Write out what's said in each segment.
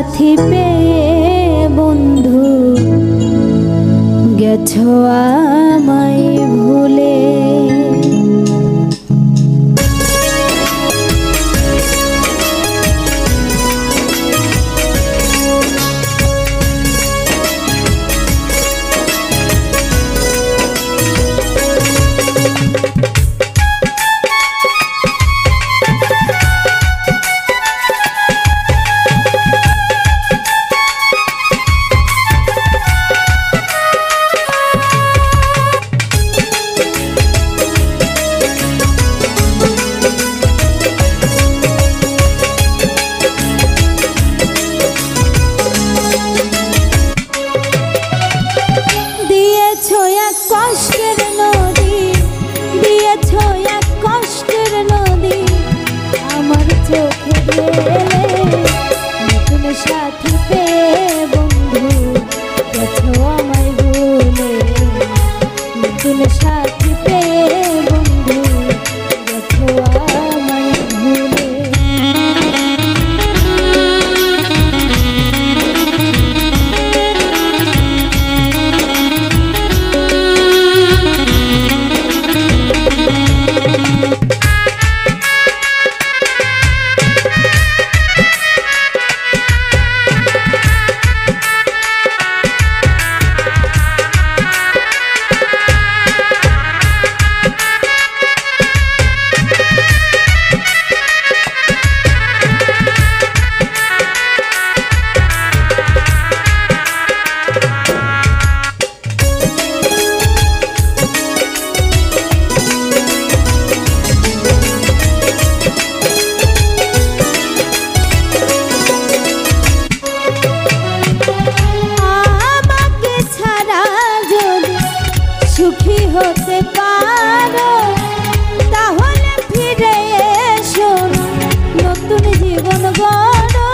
সাথী পেয়ে বন্ধু গেছো আমায় ভুলে। সাথী পেয়ে বন্ধু গেছো আমায় ভুলে, নতুন সাথী পেয়ে বন্ধু গেছো আমায় ভুলে। সুখী হতে পারো তাহলে ফিরে এসো, নতুন জীবন গড়ো।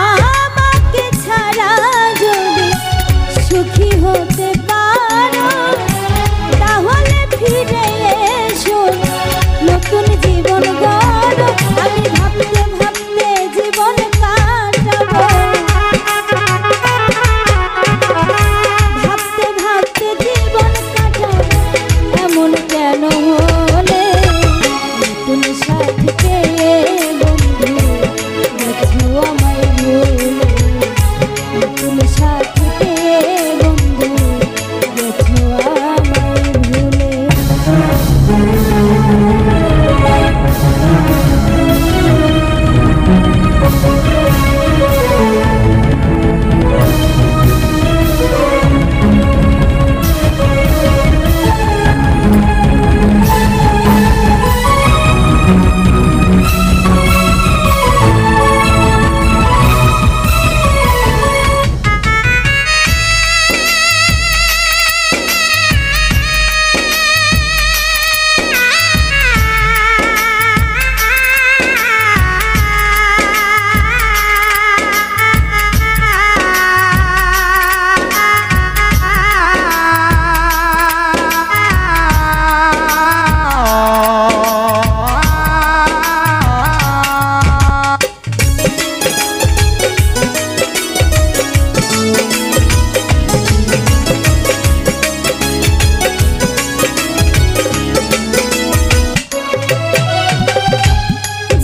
আমাকে ছাড়া যদি সুখী হতে পারো তাহলে ফিরে নতুন জীবন গড়ো। আমি ভাবতে ভাবতে জীবন কাটাবো, ভাবতে ভাবতে জীবন কাটাবো, এমন কেন হলে? নতুন সাথী পেয়ে বন্ধু গেছো আমায় ভুলে, নতুন সাথী পেয়ে বন্ধু গেছো আমায় ভুলে।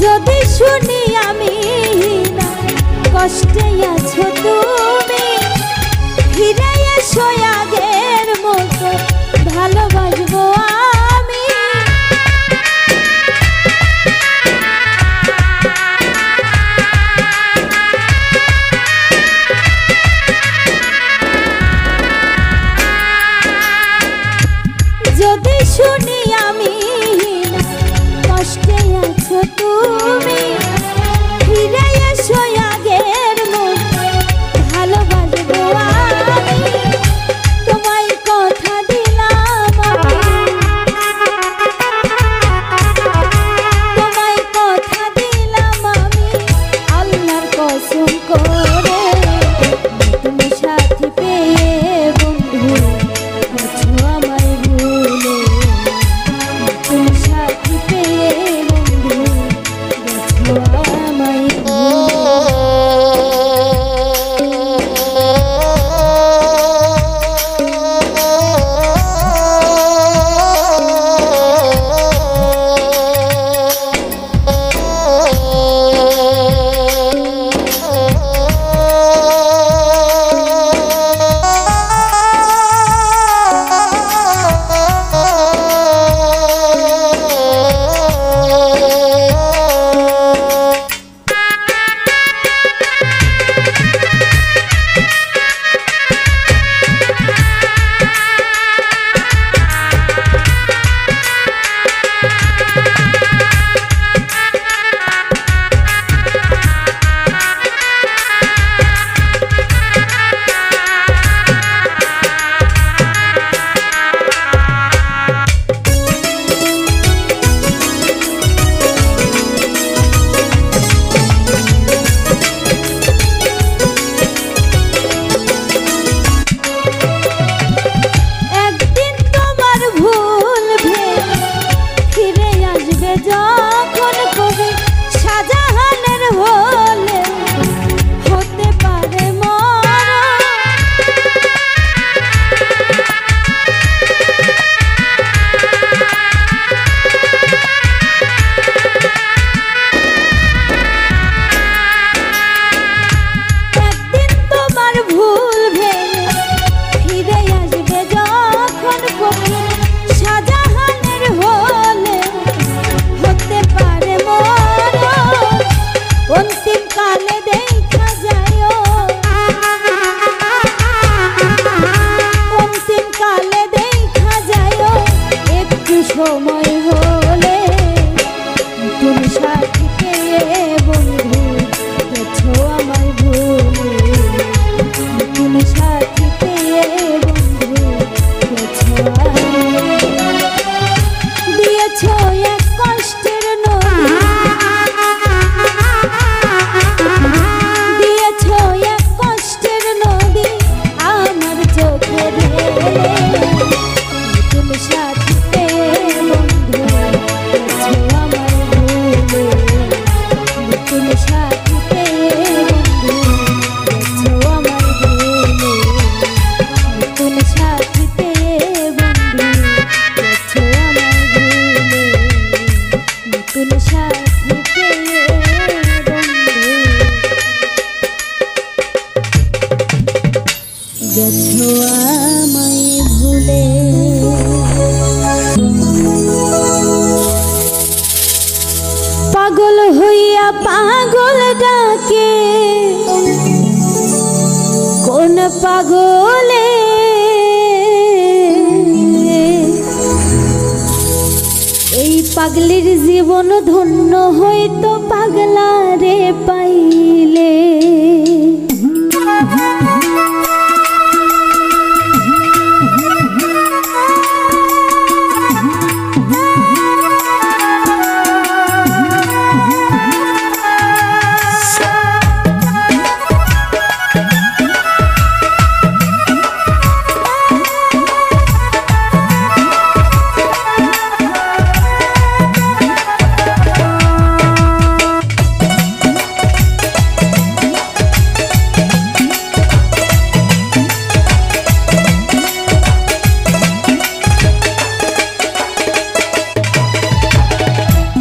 যদি শুনি আমি কষ্টে আছো তুমি, ফিরে এসো আগের মতো ভালোবাসবো আমি। যদি শুনি আমি কষ্টে আছো তুমি, ফিরে এসো আগের মতো ভালোবাসবো আমি। তোমায় কথা দিলাম তোমায় কথা দিলাম আমি আল্লাহর কসম করে, তুমি সাথী সময় হলে তুমি সাথী পেয়ে বন্ধু গেছো আমায় ভুলে, তুমি সাথী পেয়ে বন্ধু গেছো দিয়েছো এক কষ্টের নদী, দিয়েছো এক কষ্টের নদী আমার চোখে ঢেলে, তুমি সাথী পেয়ে বন্ধু গেছো আমায় ভুলে, তুমি সাথী পেয়ে বন্ধু গেছো আমায় ভুলে, তুমি সাথী পেয়ে বন্ধু গেছো আমায় ভুলে, তুমি সাথী পেয়ে বন্ধু গেছো আমায় ভুলে। পাগল হইয়া পাগল ডাকে কোন পাগলে, এই পাগলির জীবন ধন্য হইতো পাগলা রে পাইলে।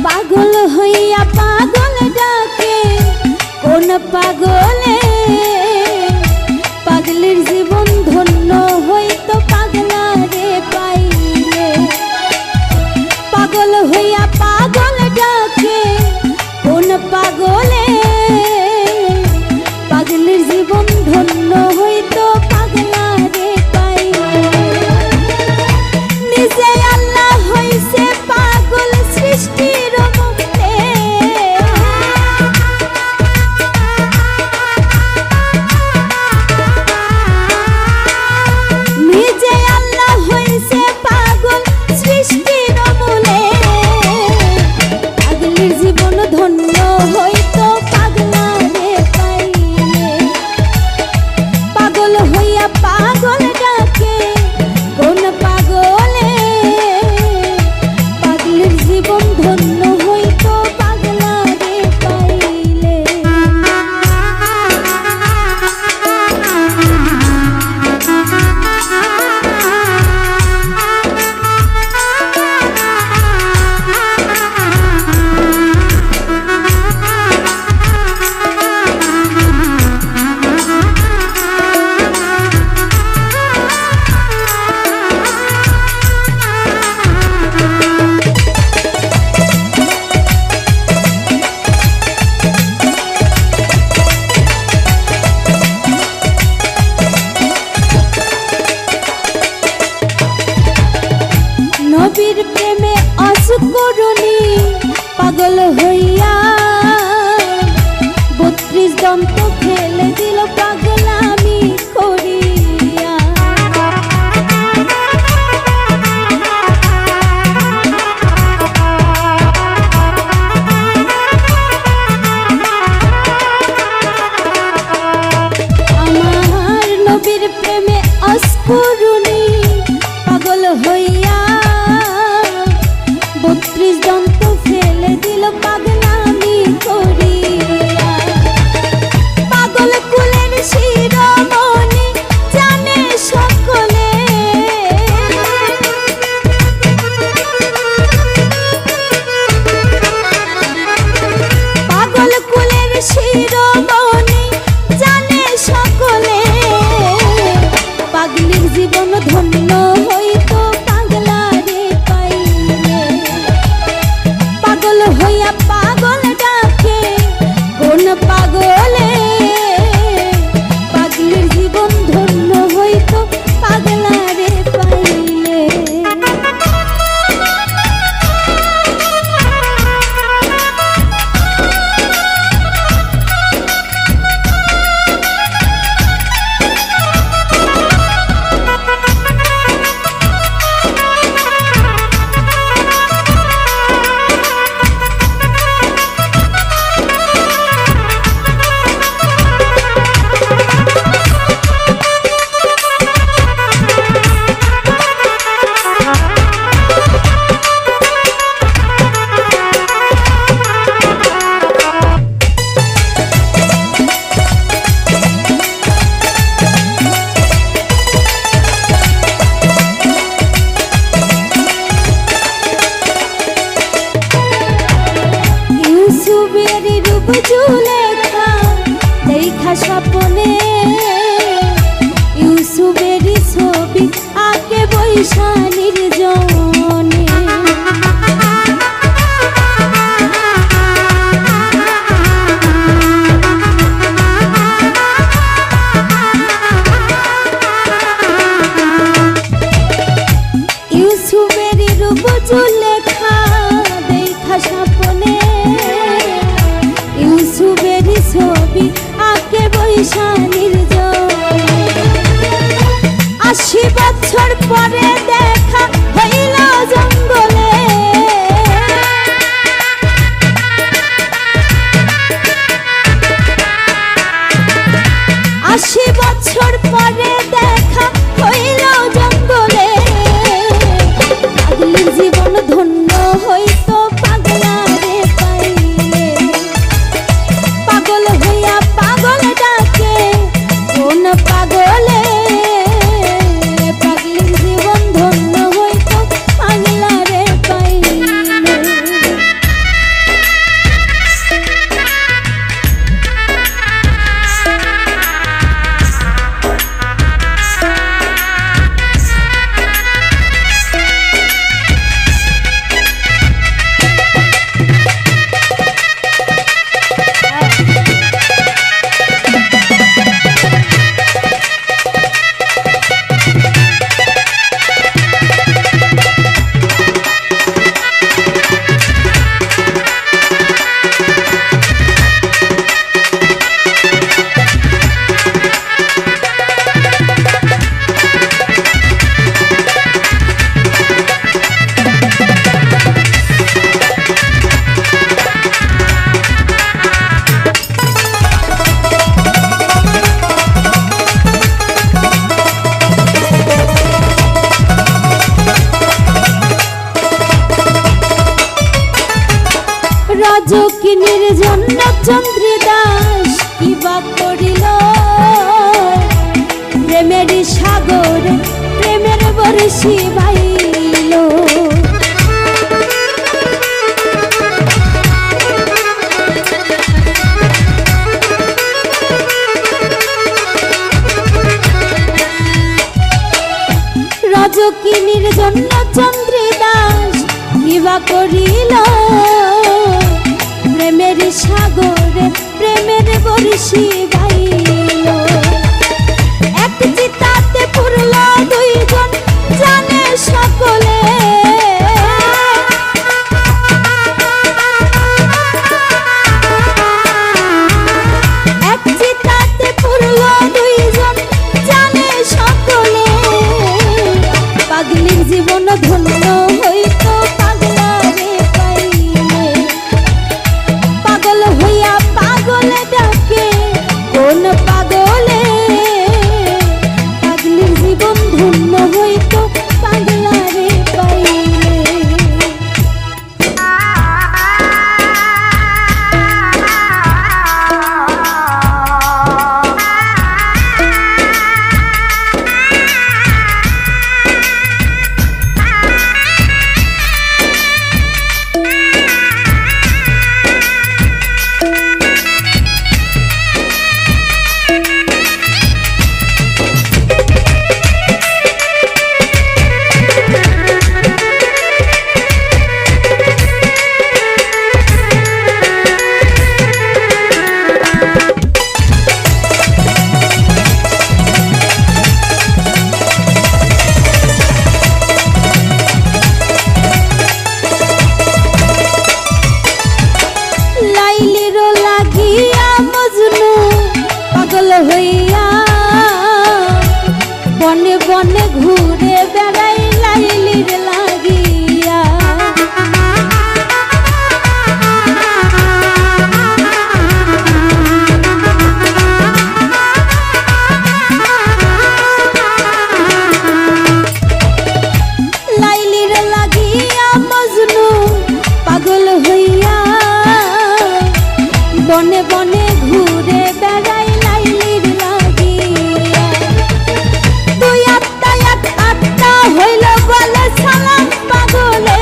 পাগল হইয়া পাগল ডাকে কোন পাগলে, পাগলের জীবন ধন্য হইতো পাগলা রে পাইলে। পাগল হইয়া পাগল ডাকে কোন পাগলে, পাগলের জীবন ধন্য হইতো পাগলা রে পাইলে। নিজে আল্লাহ হইছে পাগল সৃষ্টির মুক্তে, নিজে আল্লাহ হইছে পাগল সৃষ্টির মূলে, পাগলের জীবন ধন্য হইতো পাগলা রে পাইলে। পাগল হইয়া পাগল ডাকে কোন পাগলে, পাগলের জীবন ধন্য হইতো পাগলা রে পাইলে। নবীর প্রেমে অসুকরুণী পাগল হইয়া ৩২ দন্ত ফেলে দিল পাগলামি করিয়া। আমার নবীর প্রেমে অসুকরুণী পাগল হইয়া ৩২ দন্ত ফেলে দিল পাগল রূপ জুলেখা দেখা স্বপ্নে ইউসুফেরই ছবি আঁকে বৈশা নির্জনে ইউসুফেরই রূপ জুলেখা দেখা স্বপ্নে ইউসুফেরই ছবি আঁকে বৈশা নির্জনে ৮০ বছর পরে দেখা হইল জঙ্গলে ৮০ বছর পরে দেখা হইল জঙ্গলে পাগলের জীবন ধন্য হইতো পাগলারে পাইলে পাগল হইয়া পাগল ডাকে কোন পাগলে পাগলের জীবন ধন্য হইতো পাগলারে পাইলে রাজকিনীর জন্য চন্দ্রদাস কিবা করিল প্রেমের সাগরে প্রেমের বর্ষি বাইল রাজকিনীর জন্য চন্দ্রদাস কিবা করিল প্রেমের সাগরে প্রেমের বর্ষি গাইল এক চিতাতে পুরল দুইজন জানে সকলে এক চিতাতে পুরল দুইজন জানে সকলে পাগলের জীবন ধন্য হইতো পাগলারে পাইলে পাগল হইয়া পাগলে ডাকে কোন পাগলে পাগলের জীবন ধন্য হইতো পাগলারে পাইলে হইয়া বনে বনে ঘুরে বেড়াই লাইলির লাগিয়া লাইলির লাগিয়া মজনু পাগল হইয়া বনে বনে ঘুরে বেড়াই লাইলির লাগিয়া দুই আত্মা এক আত্মা হইল বলে সালাম পাগলে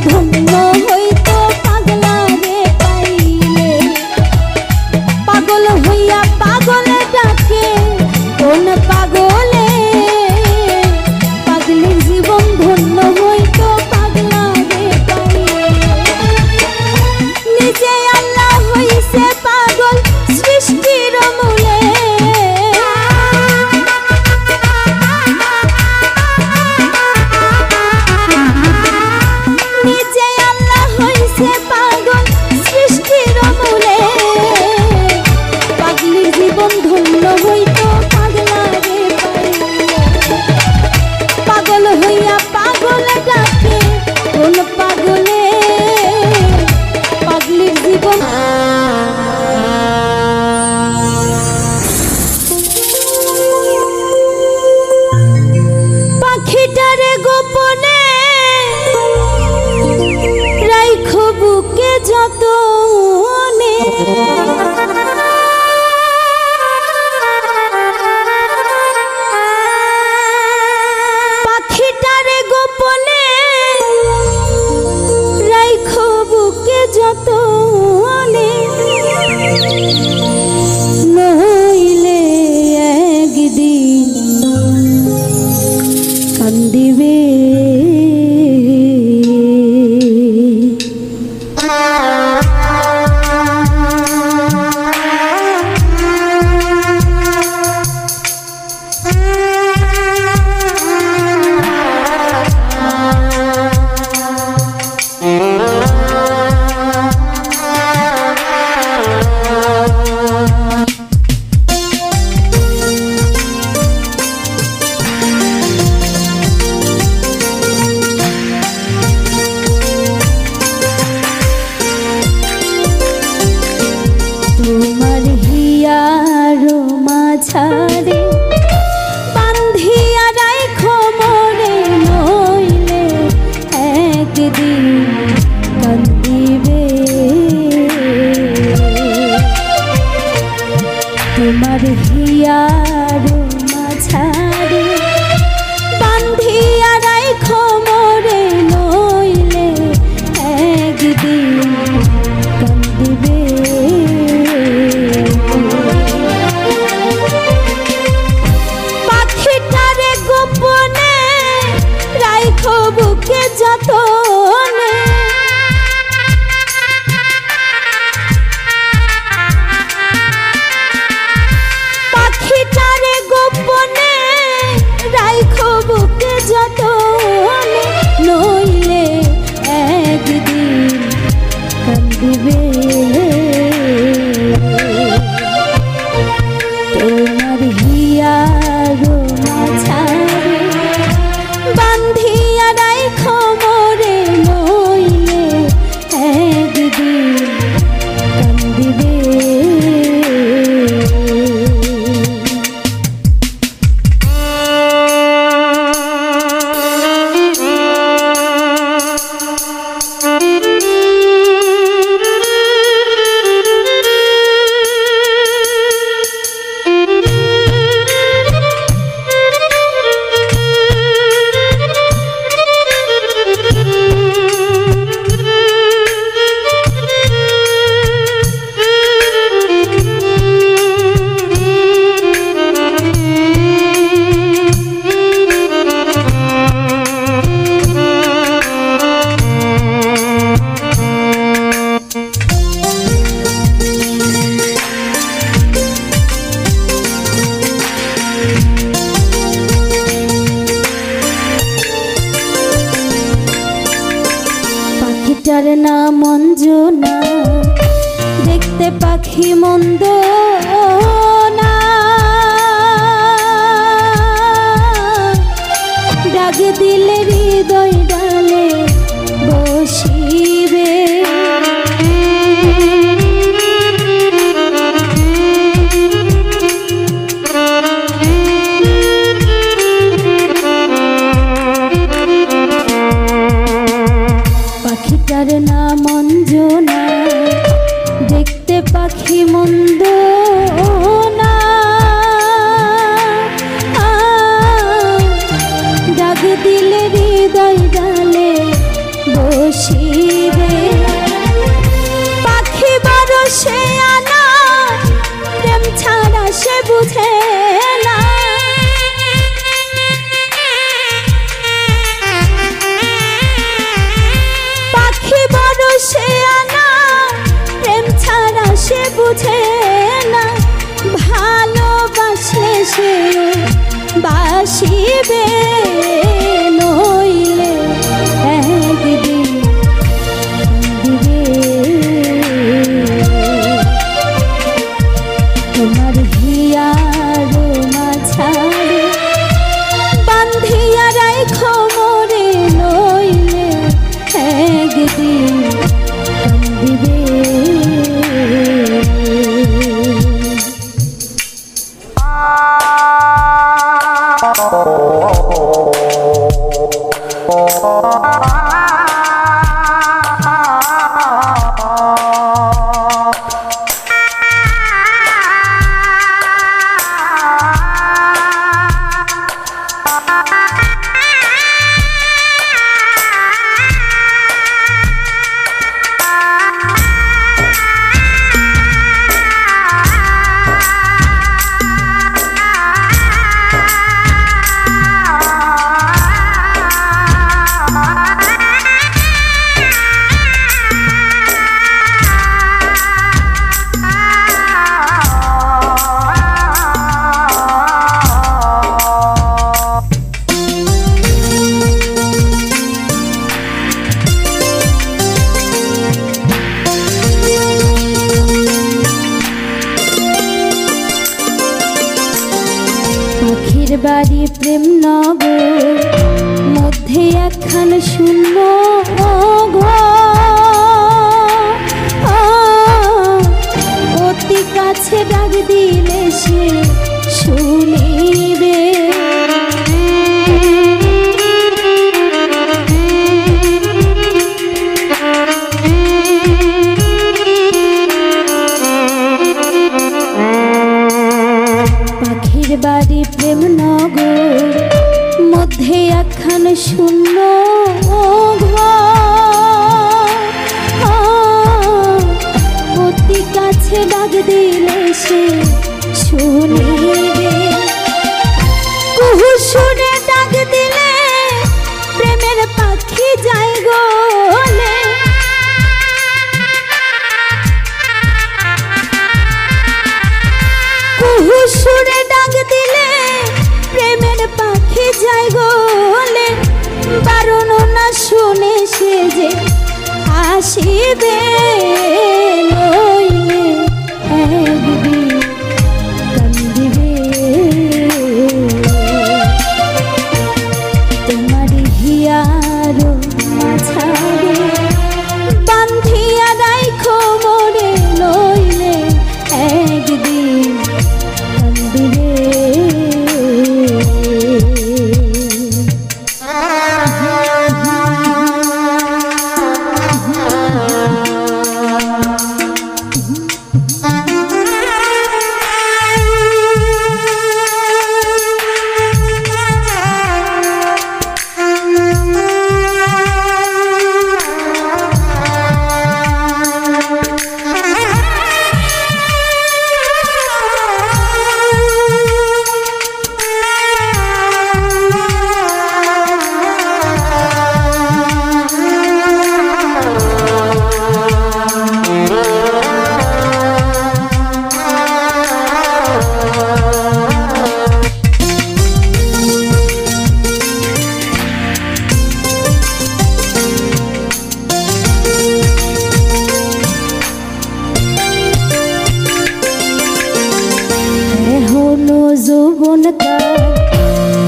ধন্য হইতো পাগলা রে পাইলে। পাগল হইয়া পাগলে ডাকে কোন পাগলে, পাগলের জীবন ধন্য হইতো পাগলা রে পাইলে। নিজে আল্লাহ হইছে পাগল সৃষ্টির মূলে, নিজে আল্লাহ হইছে পাগল সৃষ্টির মূলে। পাগলের জীবন ধন্য হইতো পাগলা রে পাইলে। পাগল হইয়া পাগল ডাকে কোন পাগলে, পাগলের জীবন। পাখিটারে গোপনে রাইখো বুকে যতনে, পাখিটারে গোপনে রাইখো বুকে যতনে, নইলে একদিন কান্দিবে। তোমার হিয়ার মাঝারে বান্ধিয়া রাইখো মোরে, নইলে একদিন কান্দিবে। তোমার হিয়ার মাঝারে বান্ধিয়া রাইখো মোরে, নইলে একদিন কান্দিবে। পাখিটারে গোপনে রাইখো বুকে যতনে, পাখিটারে গোপনে রাইখো বুকে যতনে, নইলে একদিন কান্দিবে। তোমার হিয়ার মাঝারে বান্ধিয়া রাইখো মোরে, নইলে একদিন কান্দিবে। পাখিটার নাম অঞ্জনা, দেখতে পাখি মন্দ না, ডাক দিলে হৃদয় ডালে বসিবে। পাখিটার নাম অঞ্জনা, দেখতে পাখি মন্দ না, ডাক দিলে হৃদয় ডালে বসি সে আনা প্রেম ছাড়া সে বুঝে না, ভালোবাসলে সে বাসিবে, নইলে একদিন দিবে। তোমার হিয়ার মাঝারে বান্ধিয়া রাইখো মোরে, নইলে একদিন দিবে। পাখির বাড়ি প্রেম নগর মধ্যে একখান শূন্য অতি কাছে ডাক দিলে সে শুনিবে। পাখির বাড়ি প্রেম নগর মধ্যে একখান শূন্য অতি কাছে ডাক দিলে সে শুনিবে। কুহু শুনে ডাক দিলে প্রেমের পাখি যায় গোলে, কুহু শুনে ডাক দিলে প্রেমের পাখি যায় গোলে, বারণ না শুনে সে যে আসিবে, নইলে একদিন কান্দিবে। তোমার হিয়ার মাঝারে বান্ধিয়া রাইখো মোরে, নইলে একদিন কান্দিবে। যৌবন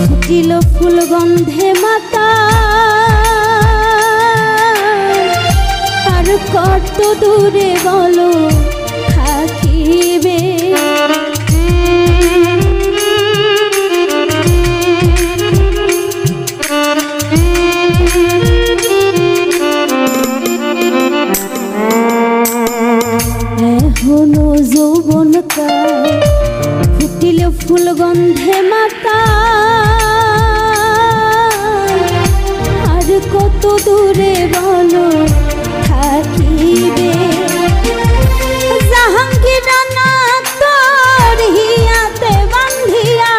ফুটিল ফুল গন্ধে মাতা, আর কত দূরে বলো থাকিবে। এখনো যৌবন ফুটিল ফুল গন্ধে মাতা, আর কত দূরে বলো থাকিবে। জাহাঙ্গীর রানা তোর হিয়াতে বান্ধিয়া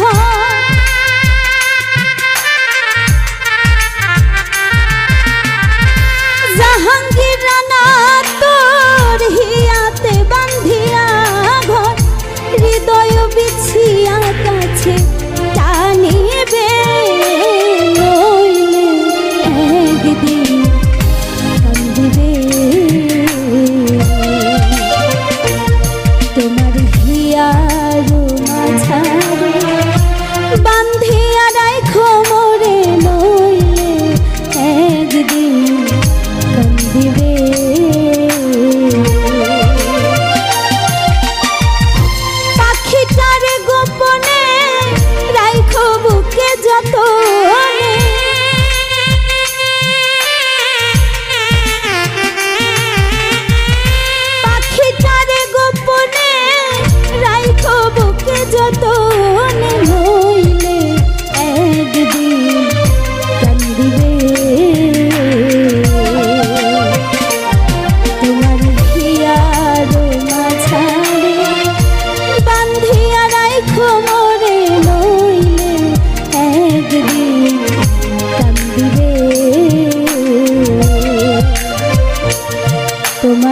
ঘর, জাহাঙ্গীর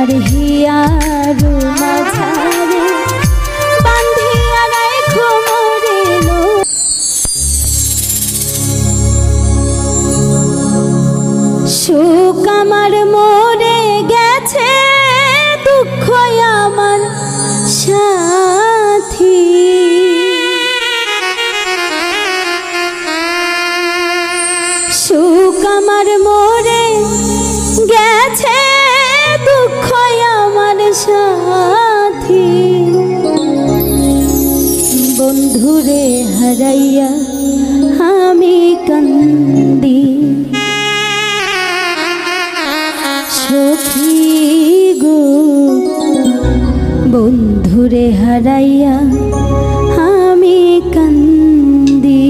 আমার হিয়ার মাঝারে বান্ধিয়া রাখো মোরে লো। সুখ আমার মরে গেছে, দুঃখ আমার সাথী। সুখ আমার মরে গেছে, দুঃখ আমার সাথী। বন্ধুরে হারাইয়া আমি কান্দি, সখী গো বন্ধুরে হারাইয়া আমি কান্দি।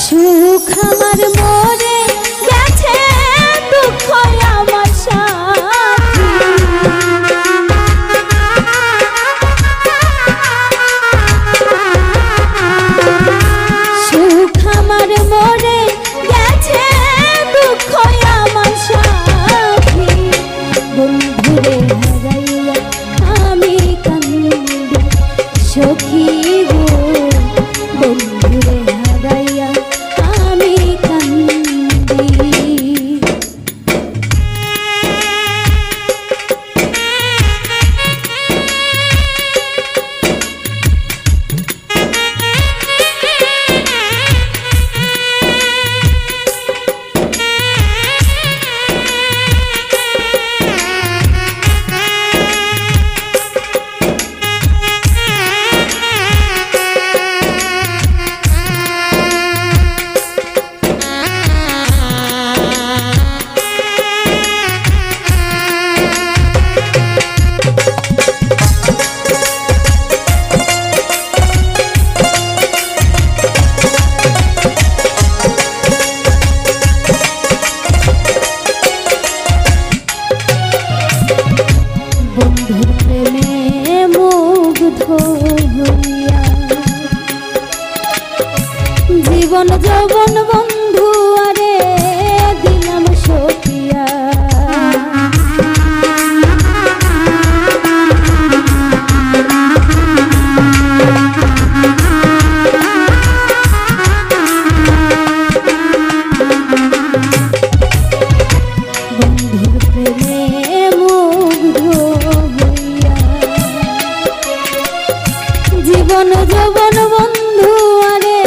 সুখ আমার মরে গেছে, দুঃখ আমার সাথী। সুখ আমার মরে গেছে, দুঃখ আমার সাথী। বন্ধুরে হারাইয়া আমি কান্দি, সখী গো বন্ধুরে হারাইয়া আমি কান্দি। বন্ধুর প্রেমে মুগ্ধ হইয়া জীবন যৌবন বন্ধু আরে দিলাম সখিয়া। বন্ধুর প্রেমে মুগ্ধ হইয়া জীবন যৌবন বন্ধু আরে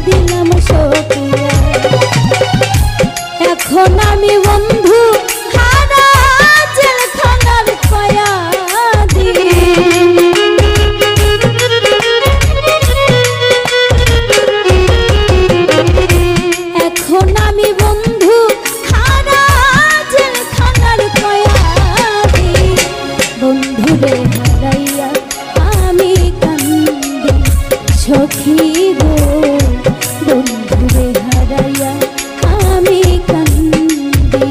দিলাম সখিয়া। এখন আমি বন্ধু হারা জেলখানার কয়াদি। এখন আমি বন্ধু হারা জেলখানার কয়াদি। বন্ধুরে হারাইয়া আমি কান্দি, সখী গো বন্ধুরে হারাইয়া আমি কান্দি।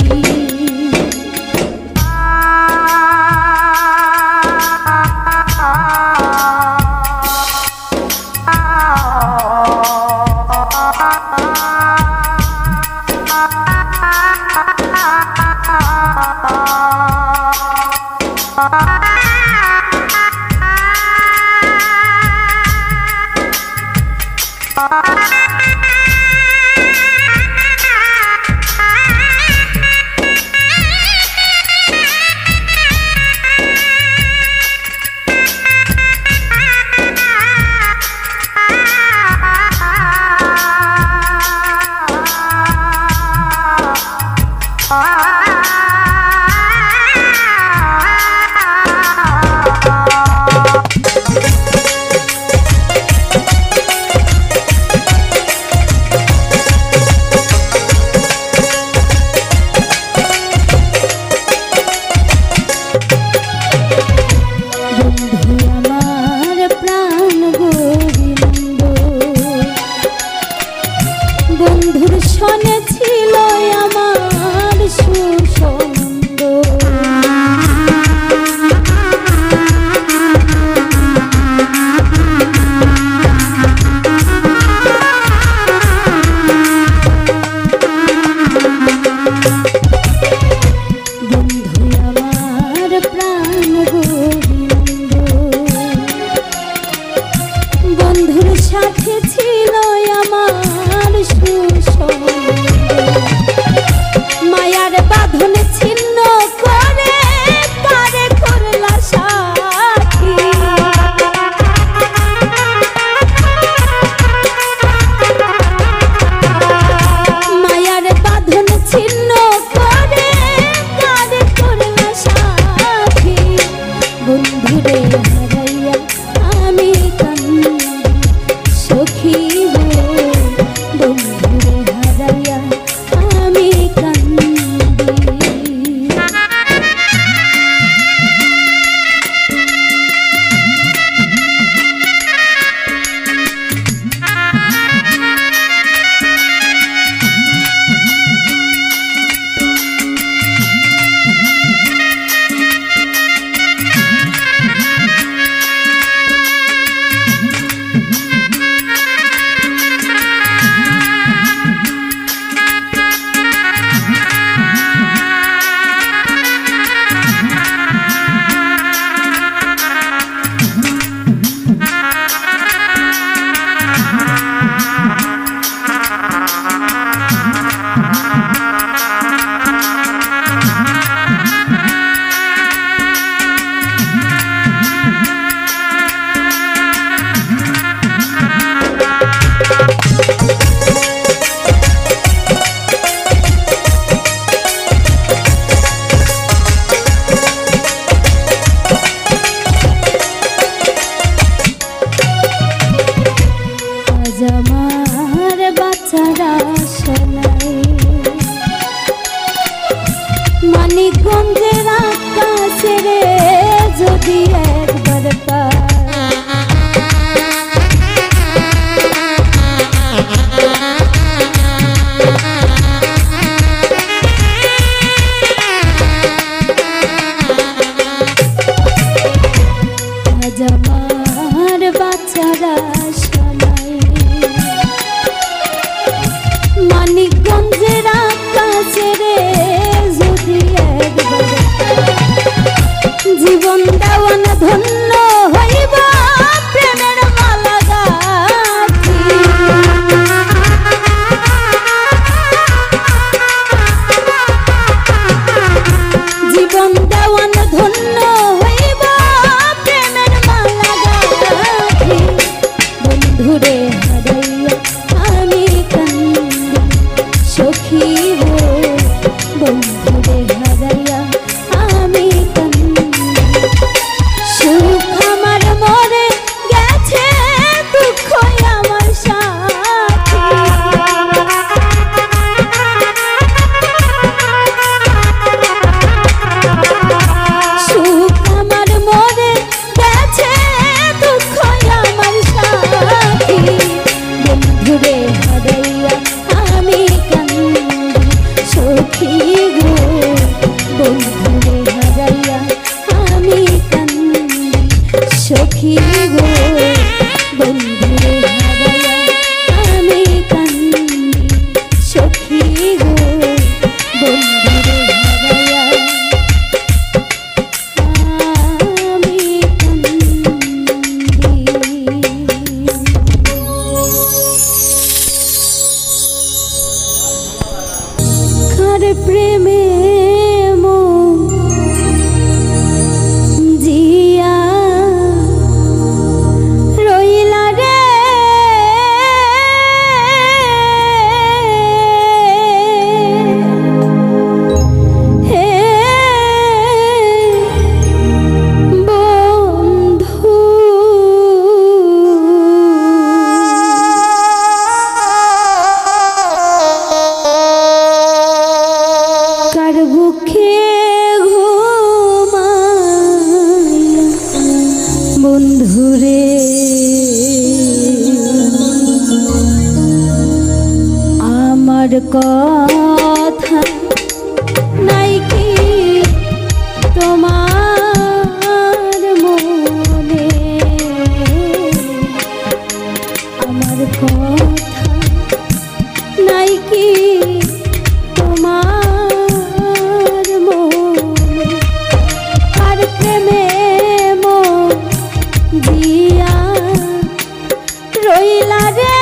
যদি একবার পাই আজ আমার বাচ্চারা শোনাই মানিকগঞ্জের আকাশে রে যদি একবার জীবন দেওয়ান ধন্য হইব প্রেমের মালা গাঁথি জীবন দেওয়ান ধন্য হইব প্রেমের মালা গাঁথি বন্ধুরে হারাইয়া আমি কান্দি সখী হো বন্ধুরে হারাইয়া আমি কান্দি সুখ আমার মরে গেছে দুঃখ আমার সাথী সুখ আমার মরে গেছে দুঃখ আমার সাথী বন্ধুরে হারাইয়া আমি কান্দি সখী গো বন্ধুরে হারাইয়া আমি কান্দি সখী গো বন্ধুরে হারাইয়া আমি কান্দি সখী গো বন্ধুরে হারাইয়া আমি কান্দি কার প্রেমে মন জিয়া রইলা রে হে বন্ধু কার বুকে ঘুমাইয়া বন্ধুরে আমার কথা নাই কি তোমার মনে আমার কথা নাই কি তোমার মনে আর প্রেমে মন জিয়া রইলা রে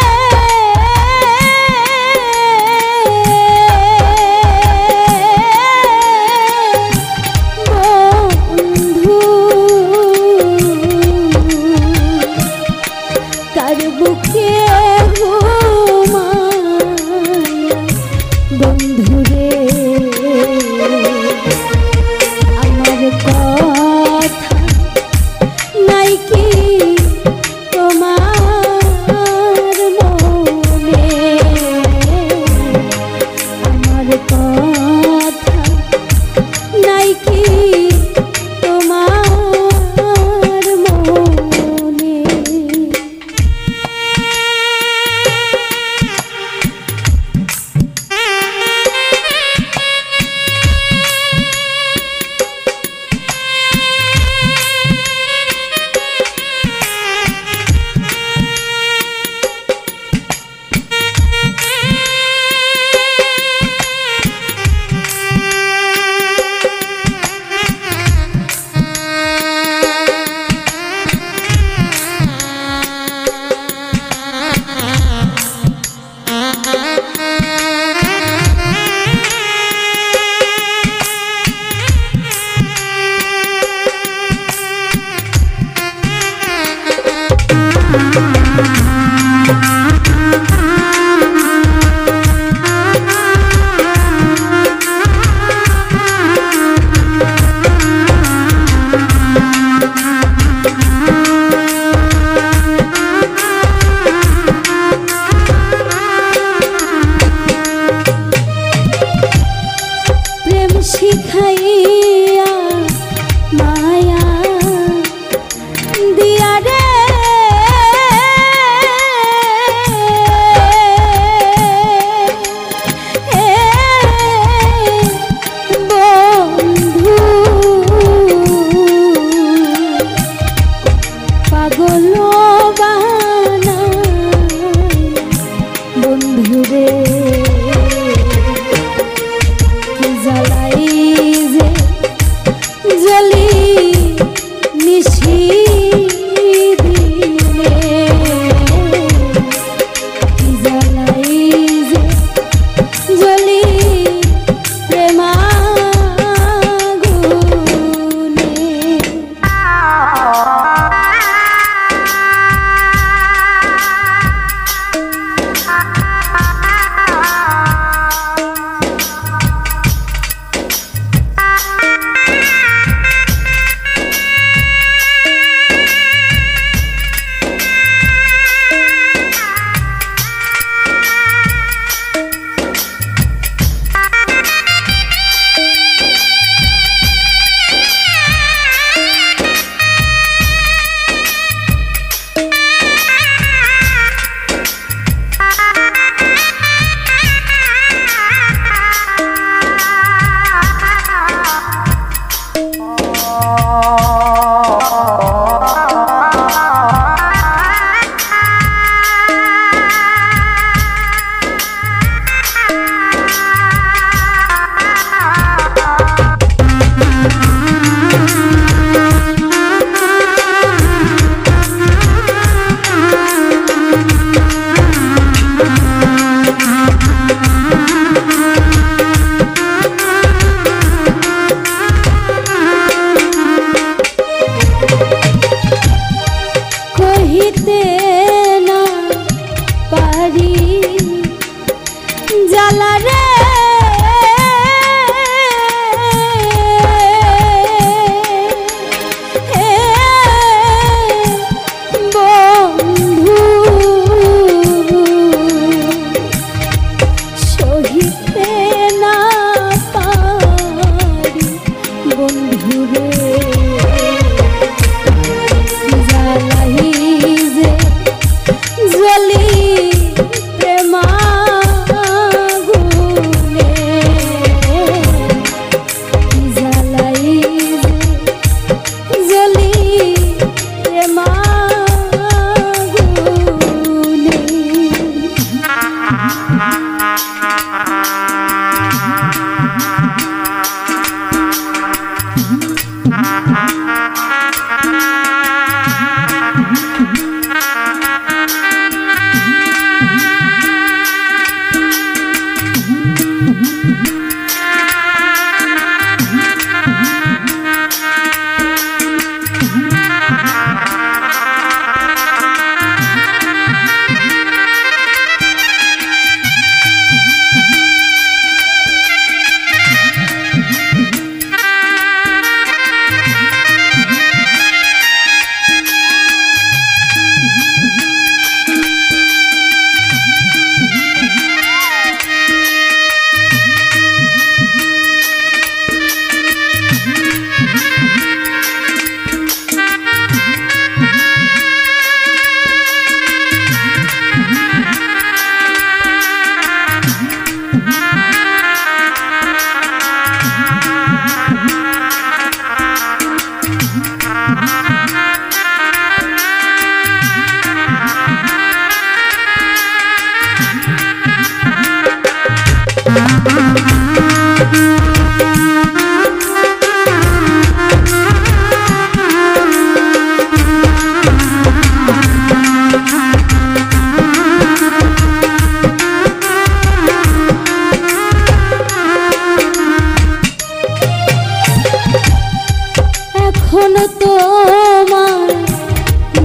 এখনো তোমার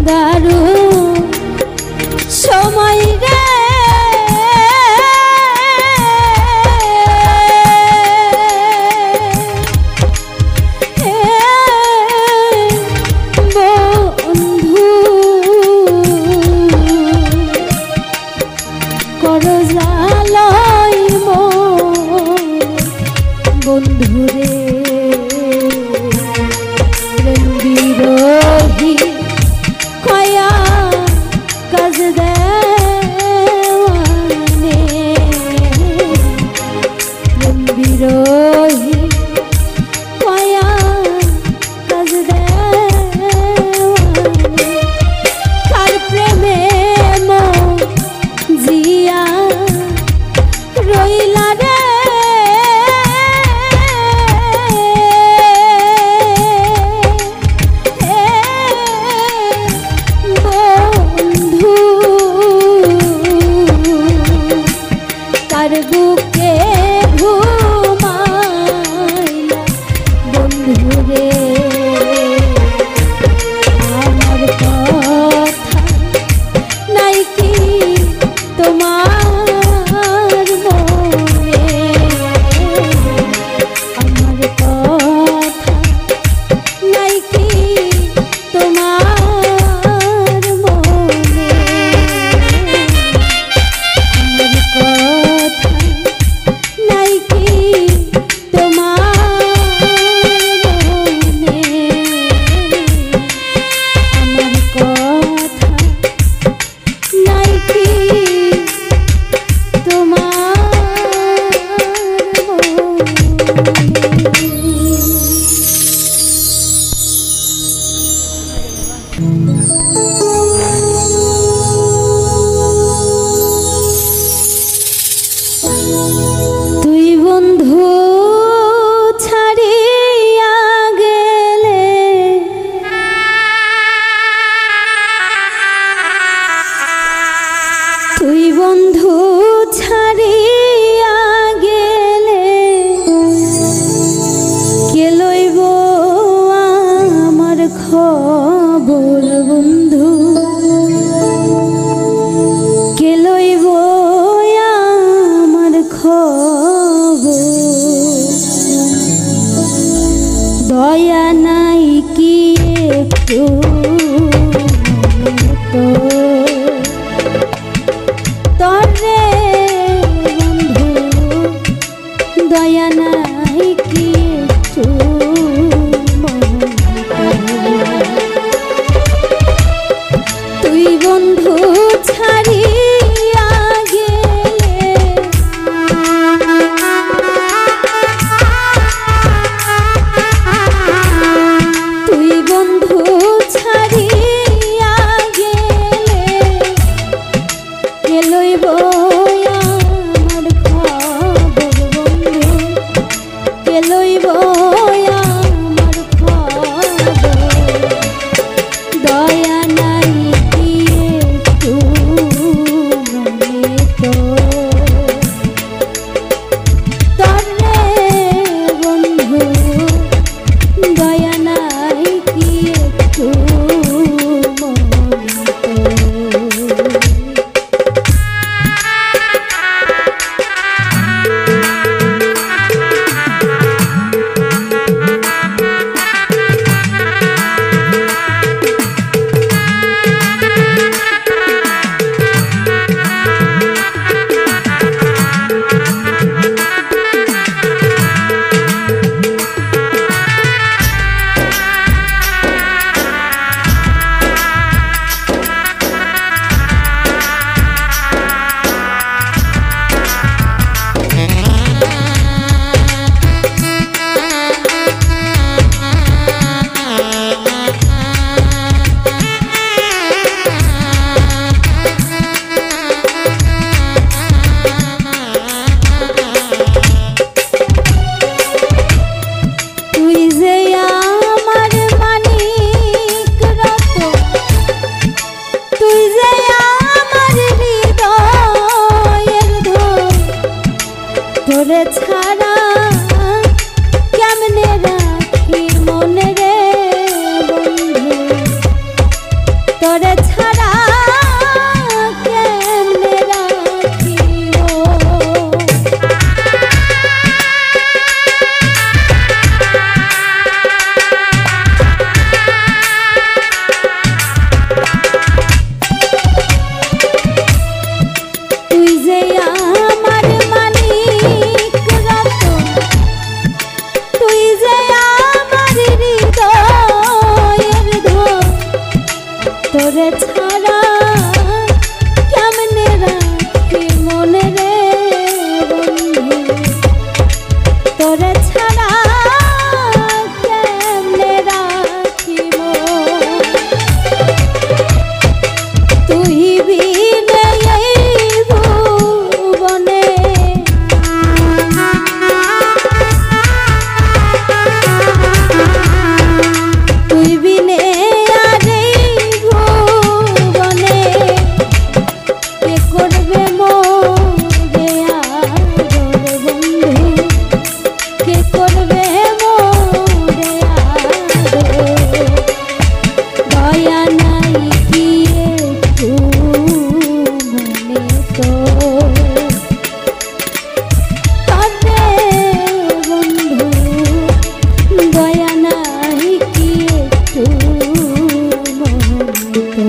দারুণ সময় রে, বন্ধু করো জালয় বন্ধুরে বিরোহী কয়া কাজ দেওয়ানে, বিরোহী কয়া কাজ দেওয়ানে, কার প্রেমে জিয়া রইলা রে, বুকে ঘুমাইলা বন্ধুরে, আমার কথা নাই কি তোমার মনে, আমার কথা নাই কি তোমার মনে, আমার কথা নাই কি তোমার মনে, আমার কথা নাই কি তুই বন্ধু ছাড়িয়া গেলে, তুই বন্ধু ছাড়িয়া গেলে, কে লইব আমার খবর বন্ধু, কে লইব আমার খবর, দয়া নাই কি একটু তরে বন্ধু, দয়া নাই কি একটু, তুই বন্ধু ছাড়িয়া গেলে, তুই বন্ধু ছাড়িয়া গেলে, কে লইব আমার খবর বন্ধু, কে লইব আমার খবর, দয়া নাই কি একটু মনে তো, তরে বন্ধু দয়া নাই কি একটু তোরে ছাড়া কেমনে রাখি মনে রে বন্ধু, তোরে ছাড়া কেমনে রাখি মন, তুই বিনে এই ভুবনে তুই বিনে আর এই ভুবনে কে করবে মোরে আদর বন্ধু, কে করবে মোরে আদর, দয়া নাই কি একটু মনে তো তবে বন্ধু, দয়া নাই কি একটু মনে তো।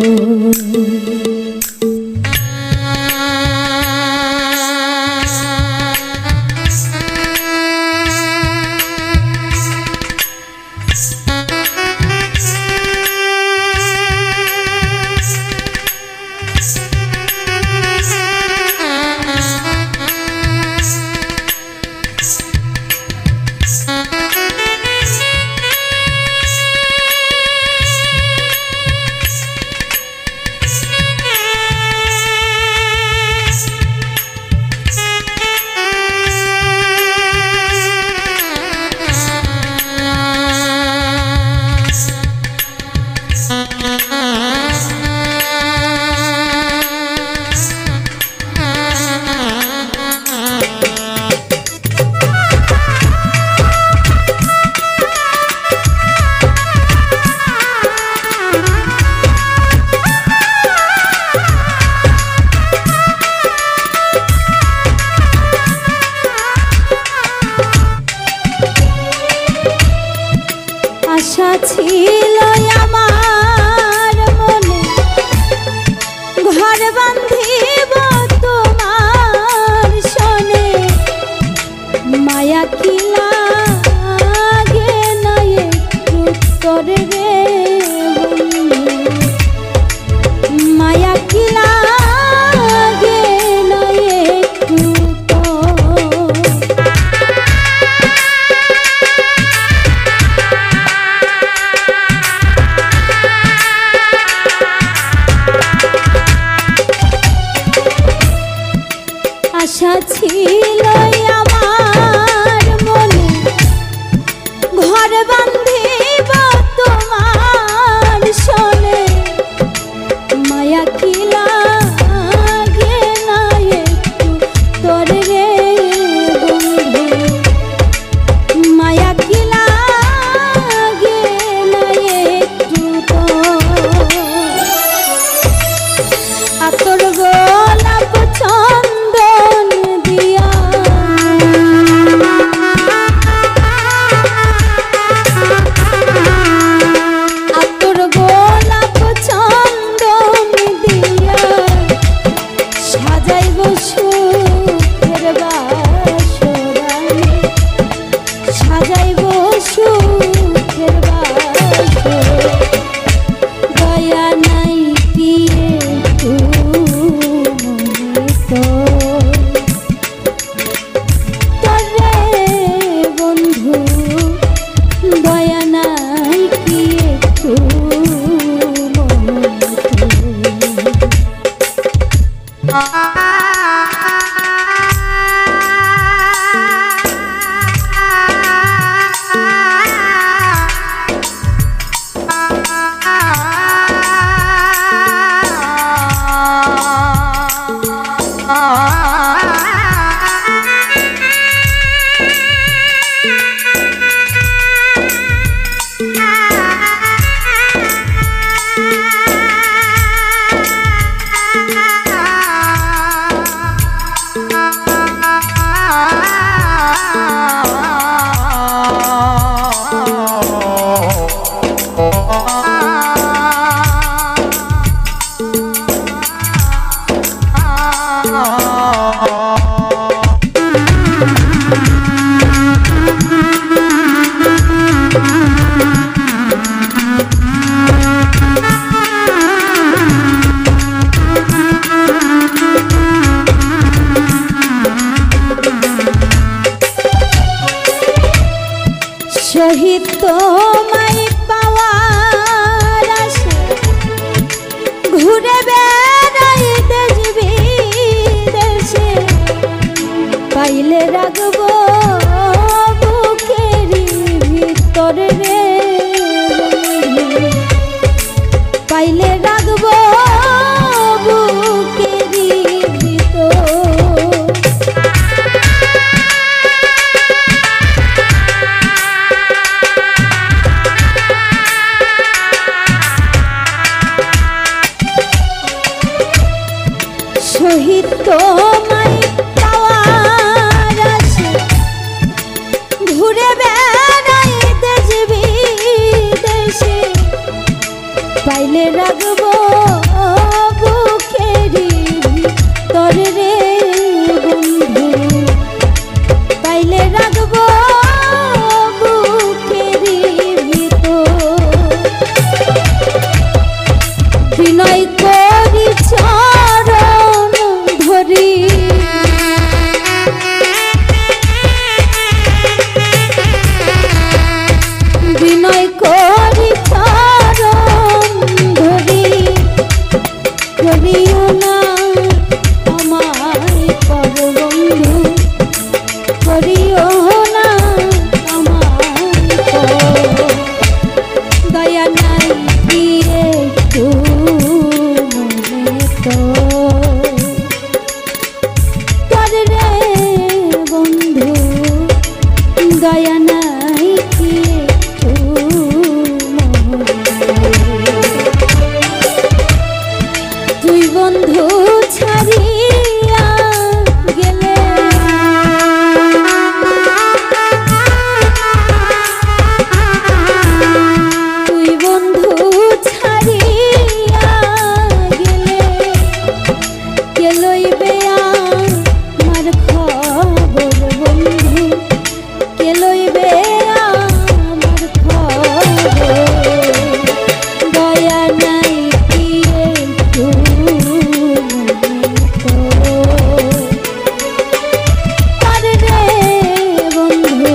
আশা ছিল আমার মনে ঘর বান্ধিব তোমার শোনে, মায়া কি লাগে না একটু তোরে রে বন্ধু, মায়া কি লাগে না একটু তো, আশা ছিল আমার মনে ঘর বান্ধিব তোমার শোনে, মায়া কি লাগে না একটু তোরে রে বন্ধু, মায়া কি লাগে না একটু তো, আতর গোলাপ চন্দন দিয়া পাইলে রাখবো বুকেরই ভিতর। শহীদ তোমায় পাওয়ার আছে ঘুরে বেড়াই দেশ বিদেশে, পাইলে রাখবো বুকেরই ভিতর রে বন্ধু, পাইলে রাখবো বুকেরই ভিতর। বিনয় করি চরণ ধরি বিনয় করি চরণ ধরি, করিও না আমায় পর বন্ধু, করিও না আমায় পর। দয়া নাই কি একটু মনে তোর রে বন্ধু, দয়া নাই কি একটু তুই বন্ধু ছাড়িয়া গেলে তুই বন্ধু ছাড়িয়া গেলে কে লইবে আমার খবর বন্ধু, কে লইবে আমার খবর। দয়া নাই কি একটু তোর রে বন্ধু,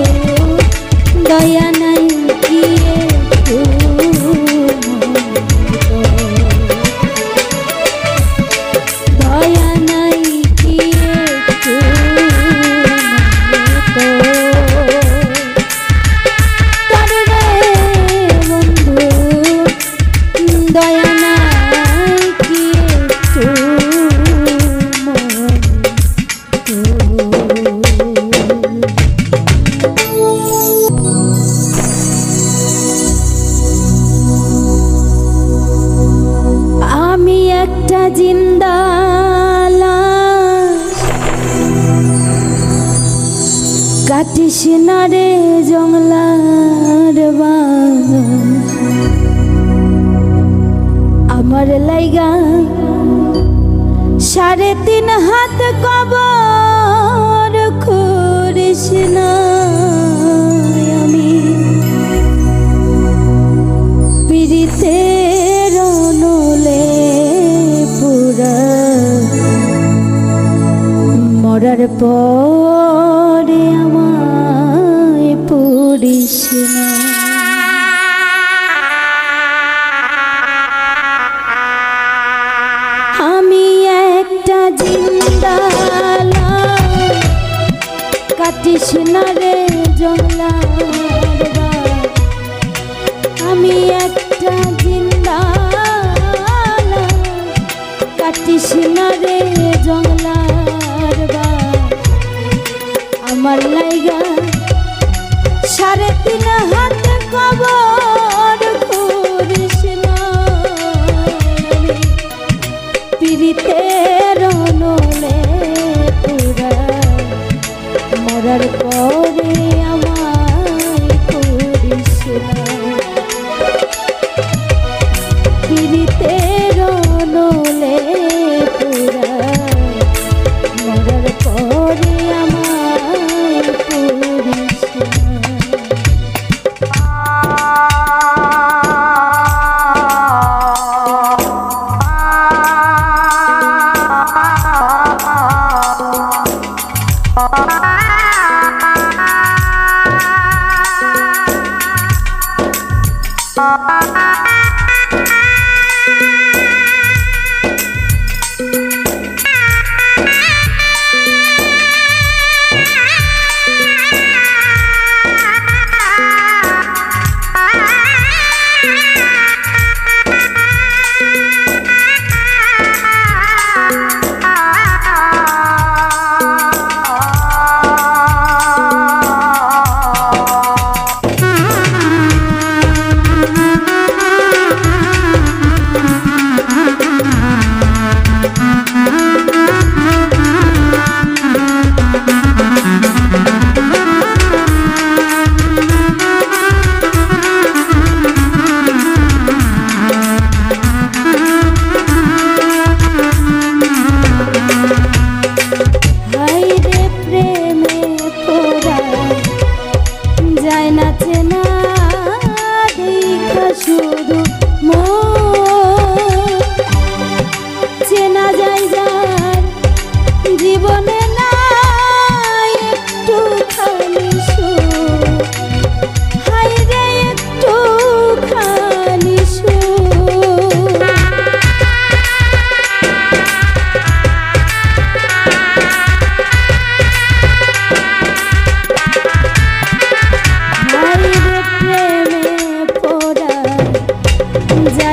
দয়া নাই কি একটু দয়া নাই কি একটু তোর রে বন্ধু, দয়া নাই কি একটু আমি একটা জিন্দা লাশ, কাটিস না রে জংলার বাস, আমার লাইগা 3.5 হাত কবর করিস না। আমি পীড়িতের নলে পুরা মরার পরে আমায় পুরিস না। আমি একটা জিন্দা লাশ, কাটিস না রে জংলার বাস, আমি একটা জিন্দা লাশ, কাটিস না রে জংলার বাস, আমার লাইগা 3.5 হাত কবর করিস না। পীড়িতের নলে পুরা মরার পরে আমায় করিস না। পীড়িতের নলে পুরা মরার পরে আমায় করিস না।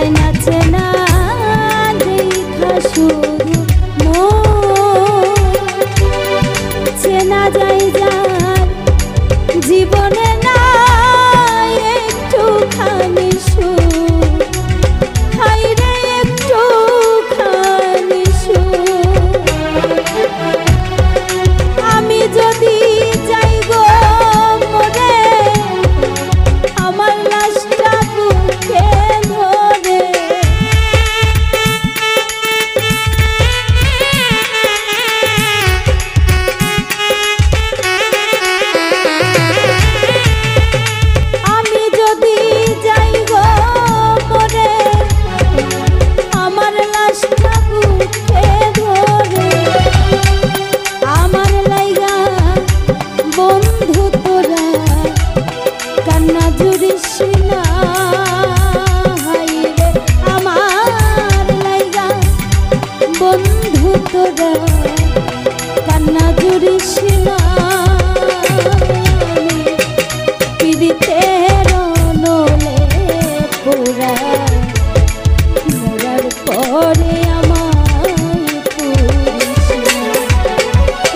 যায় না চেনা দেখা শুধু চেনা যায় যার জীবনে না একটুখানি সুখ হায়রে একটুখানি সুখ আমি যদি যাই গো মরে আমার লাশটা বুকে ধরে আমি যদি যাই গো মরে আমার লাশটা বুকে ধরে আমার লাইগা বন্ধু তোরা কান্না জুড়িস না হায়রে আমার লাইগা বন্ধু তোরা কান্না জুড়িস না আমি পিরিতের নলে পোড়া মরার পরে আমায় পুরিস না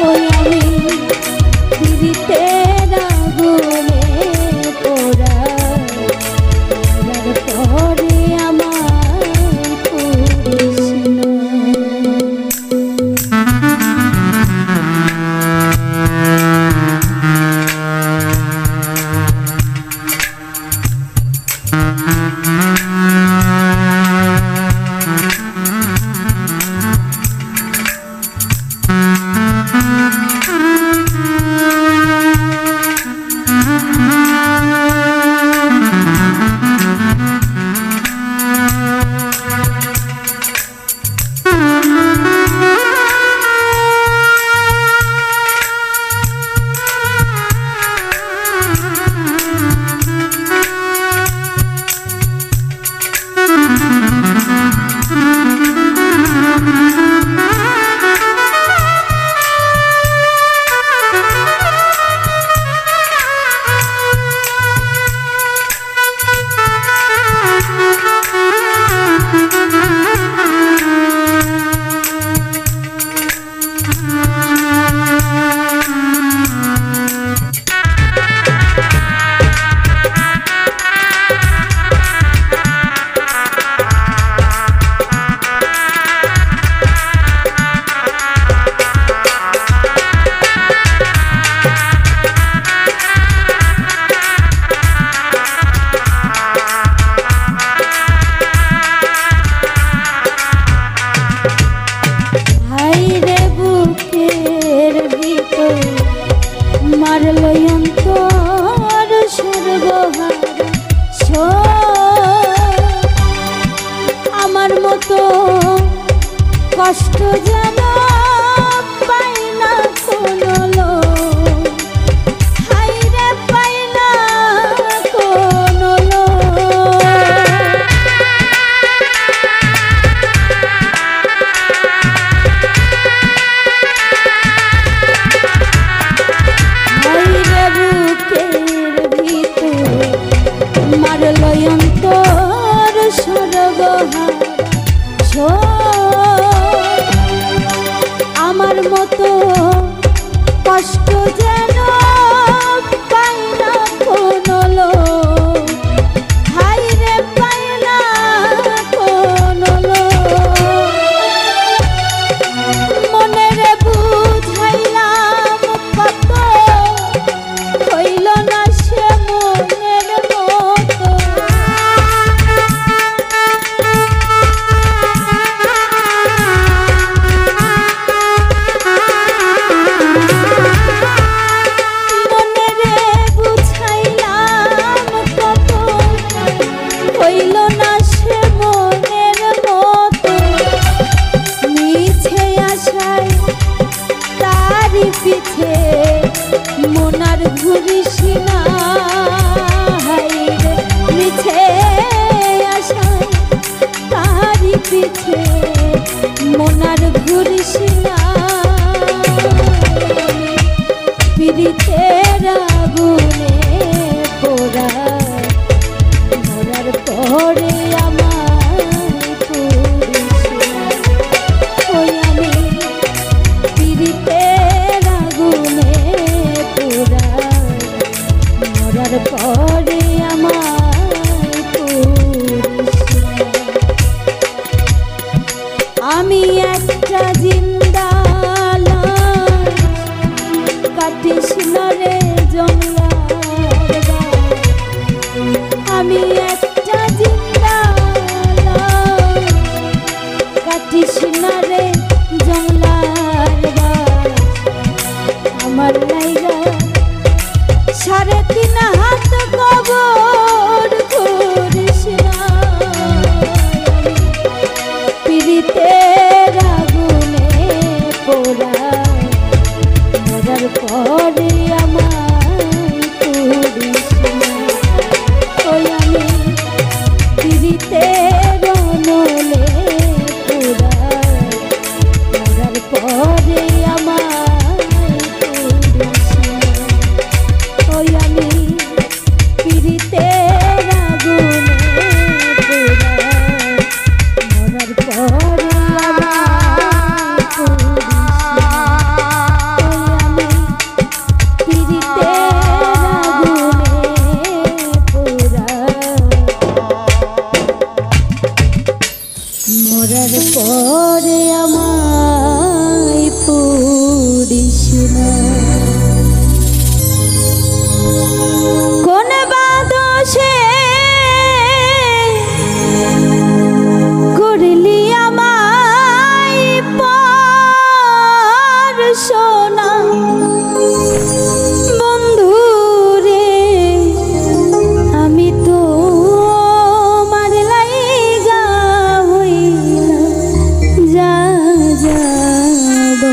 ওই আমি পিরিতের আগুনে পোড়া মরার পরে আমায় পুরিস না হায়রে বুকের ভিতর মারলো অন্তর সর্বহারা আমার মতো কষ্ট যেন পাই না কোনো লোক হায়রে পাই না কোনো লোক মারলো অন্তর সর্বহারা আমার মতো কষ্ট যেন পাই না কোনো লোক হায়রে পাই না কোনো লোক মনের বুঝাইলাম কত হইল না সে মনের মতো পিছে মোনার ঘুরিস না হায়রে মিছে আশায় তারি পিছে মোনার ঘুরিস না পিরিতের আগুনে পোড়া মরার পরে আমার একটা জিন্দা লাশ, কাটিস না রে জংলার বাস। আমি একটা জিন্দা লাশ, কাটিস না রে জংলার বাস। আমার লাইগা 3.5 হাত কবর করিস না। পীড়িতের আগুনে পোড়া, মরার পরে আমায় পুড়িস না। ওই আমি পীড়িতের অনলে পোড়া, মরার পরে আমায় পুড়িস না। ওই আমি পীড়িতের আগুনে পোড়া, মরার পরে আমায় পুড়িস না। ওই আমি পীড়িতের আগুনে পোড়া, মরার পরে আমায় পুড়িস না। কোন বাদশে করলি আমায় পর সোনা, বন্ধু রে আমি তো মার লাইগা হইলাম যা যাব।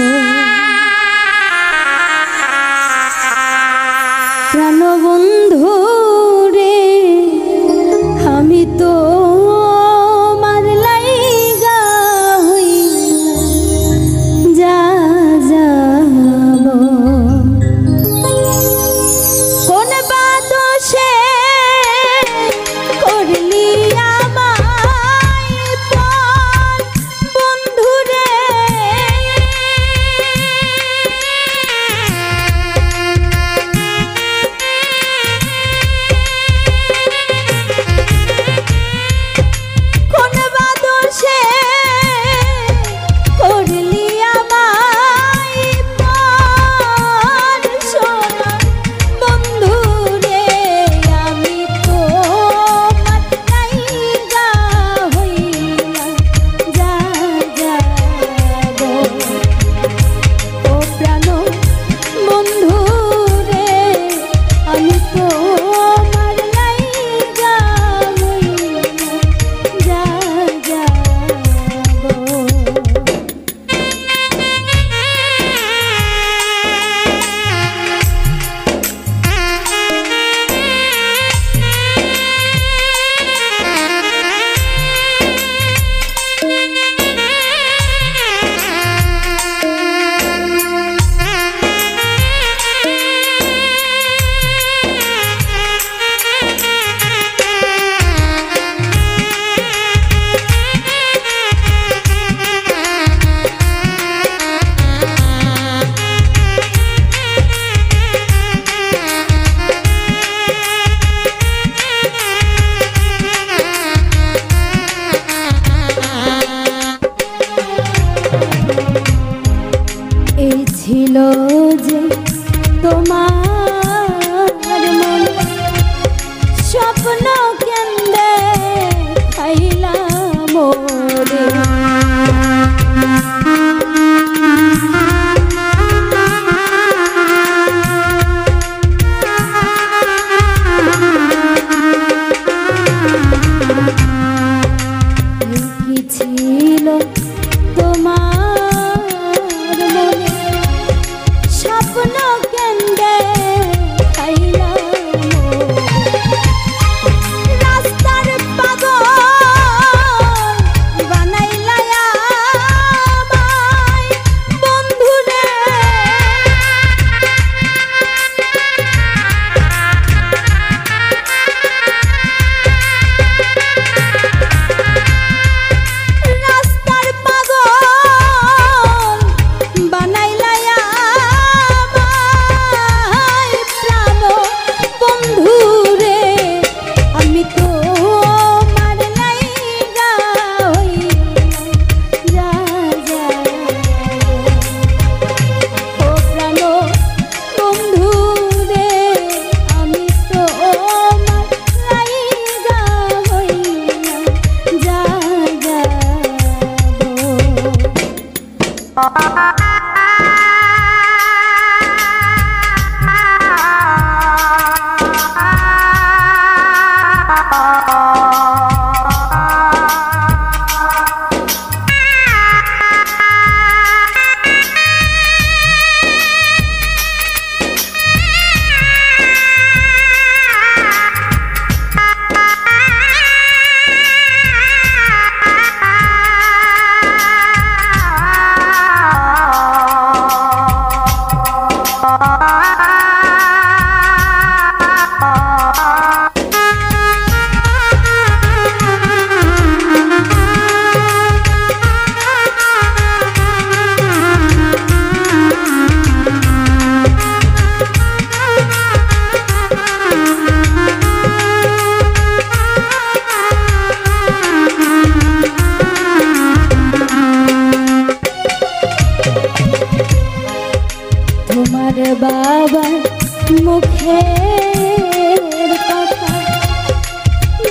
মুখের কথা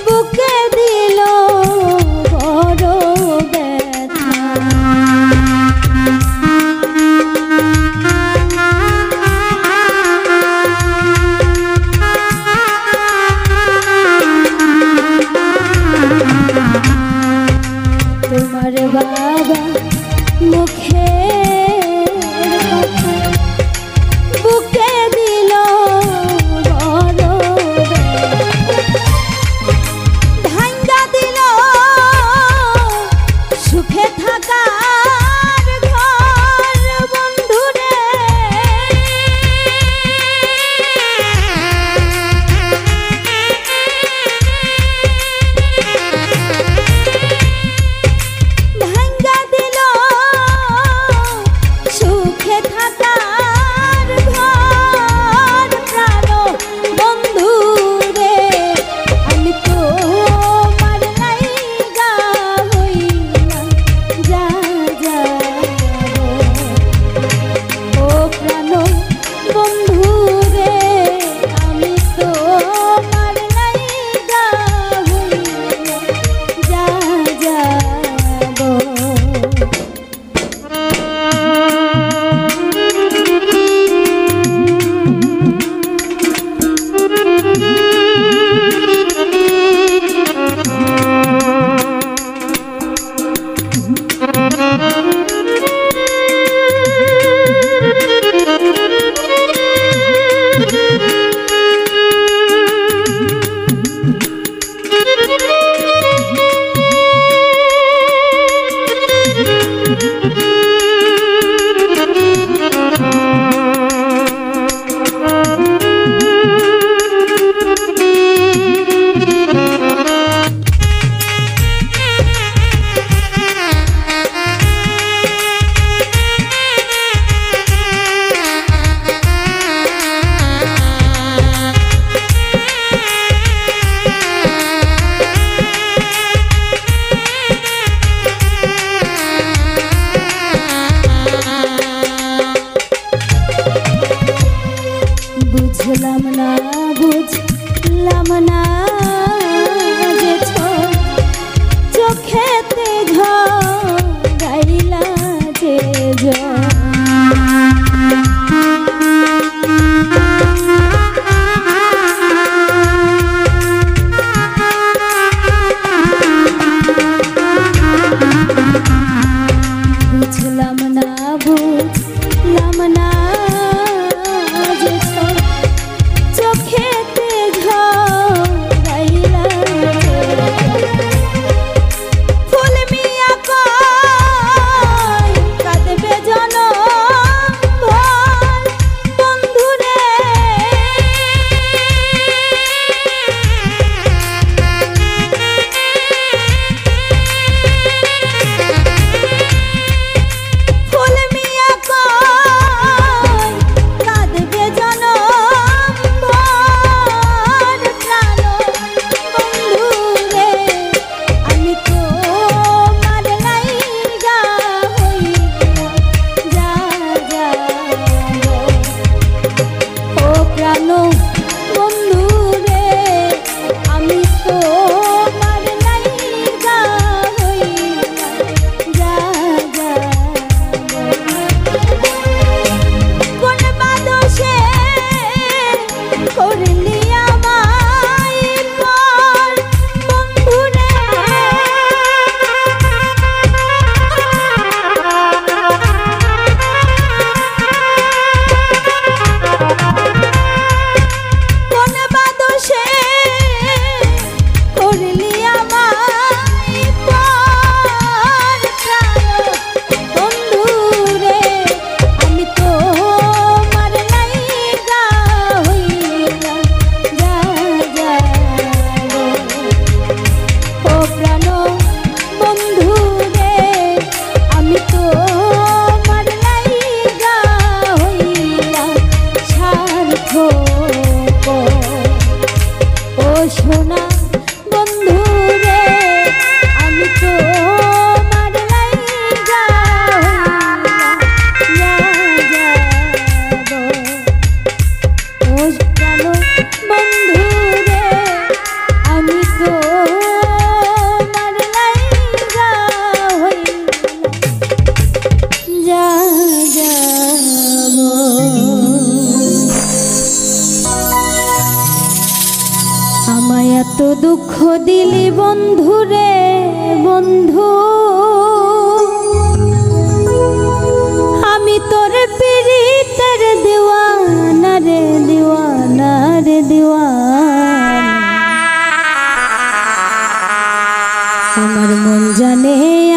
বুকে দিল বড় ব্যথা। তোমার বাবা মুখের কথা বুকে দিল বড় ভাঙ্গা দিল সুখে থাকার ঘর বন্ধুরে। ভাঙ্গা দিল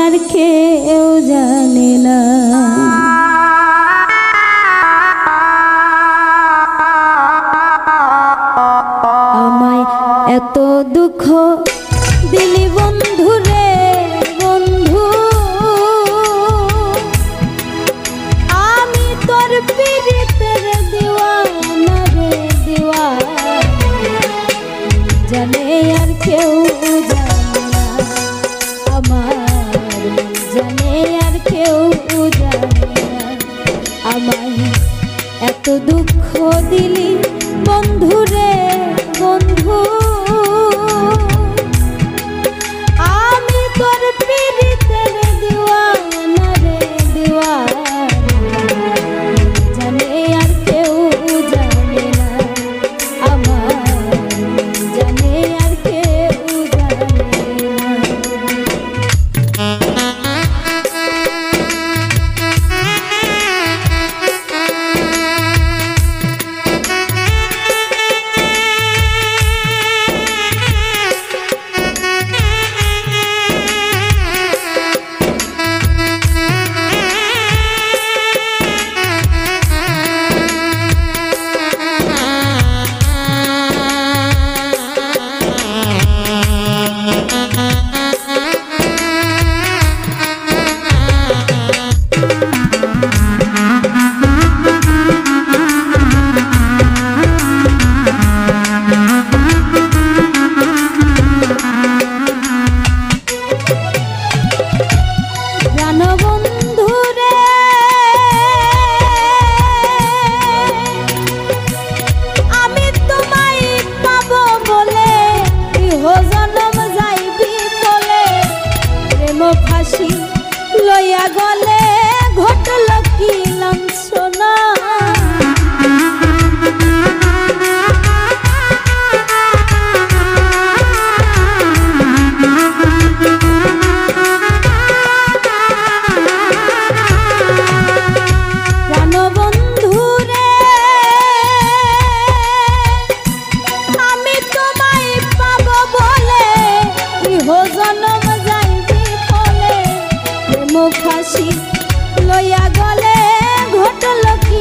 আর কেউ জানে না। আমায় এত দুঃখ দিলি বন্ধু রে বন্ধু, আমি তোর পীড়িতের দিওয়ানা রে দিওয়ানা, জানে আর কেউ জানে না। আমার জানে আর কেউ জানে না। আমায় এত দুঃখ দিলি বন্ধু রে বন্ধু, আমি তোর পীড়িতের দিওয়ানা রে দিওয়ানা, জানে আর কেউ জানে না। আমার জানে আর কেউ জানে না। ফাঁসি লইয়া গলে ঘটল কি লাঞ্ছনা, প্রাণবন্ধু রে আমি তোমায় পাবো বলে ইহ জনম ফাঁসি লইয়া গলে ঘটল কি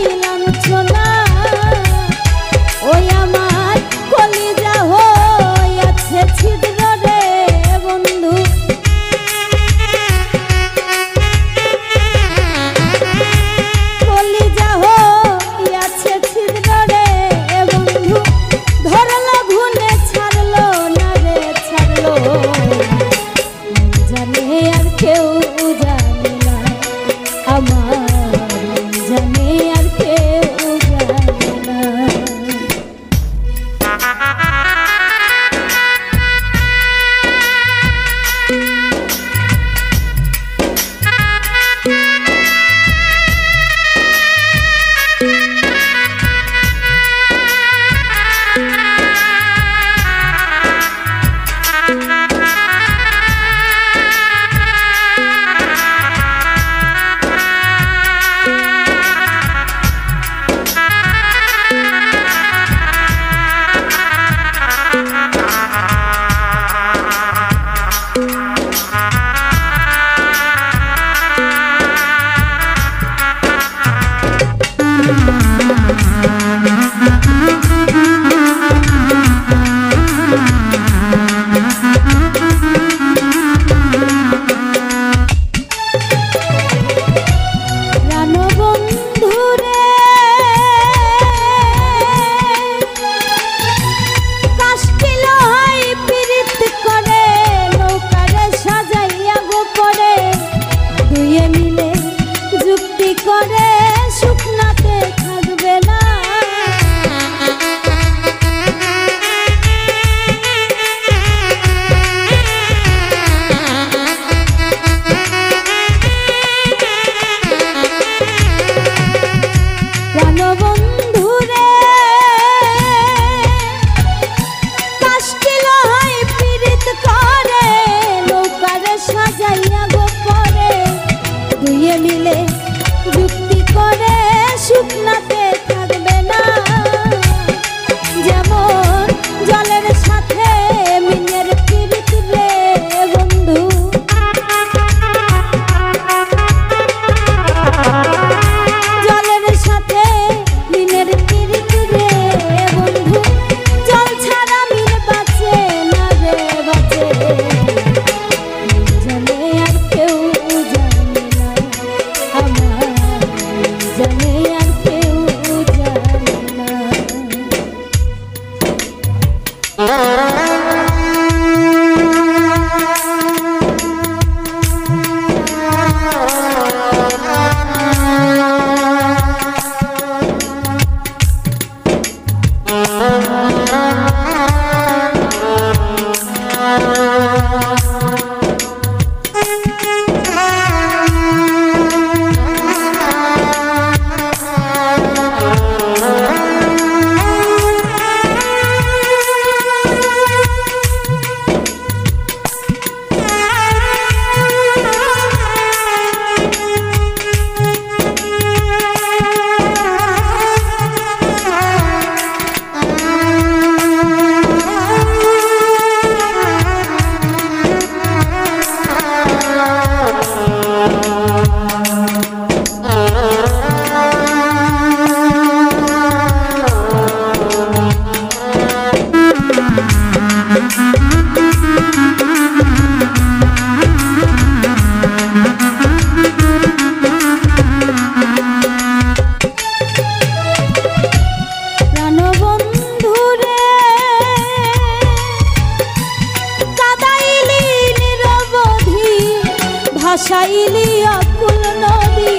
ভাসাইলি অকুল নদী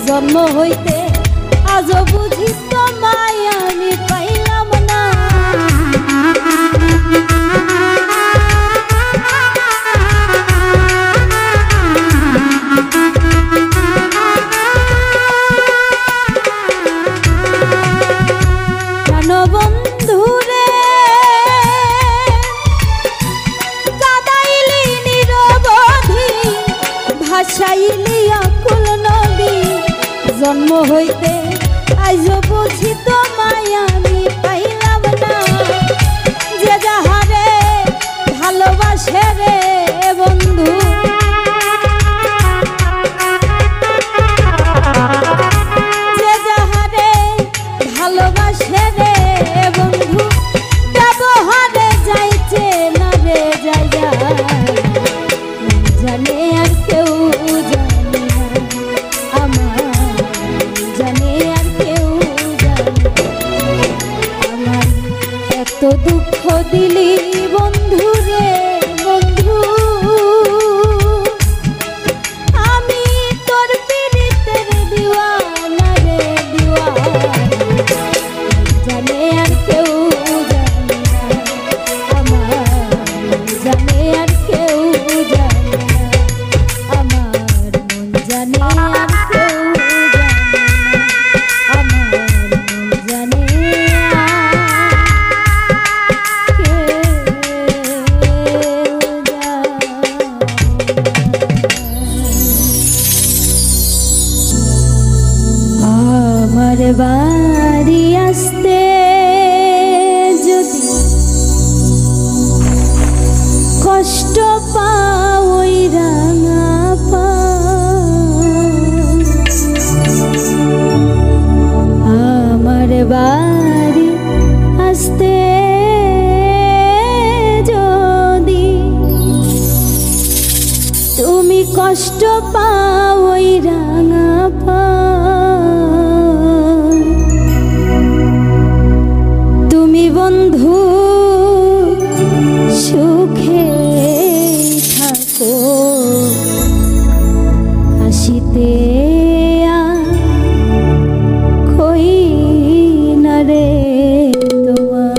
জন্ম হইতে আজও বুঝি তোমায় আমি পাইলাম না। বন্ধুরে কাদাইলি নিরবধি ভাসাইলি অকুল নদী জন্ম হইতে আজও বুঝি তোমায় আমি পাইলাম না। যে যাহারে ভালোবাসে রে বন্ধু যে যাহারে ভালোবাসে রে বন্ধু ব্যবহারে যাইছে না রে যাইয়া জানে আর কেউ জানে না আমার জানে আর কেউ জানে আমার এত দুঃখ দিলি বন্ধু রে বন্ধু আমি তোর পীড়িতের দিওয়ানা রে দিওয়ানা জানে আর কেউ জানে না আমার জানে আর কেউ জানে না আমার মন জানে আর কেউ জানে না আমার মন জানে আমার বাড়ি আসতে যদি কষ্ট পাও ওই রাঙা পা আমার বাড়ি আসতে যদি তুমি কষ্ট পাও ওই রাঙা পা বন্ধু সুখে থাকো হাসিতে কই না রে তোমার।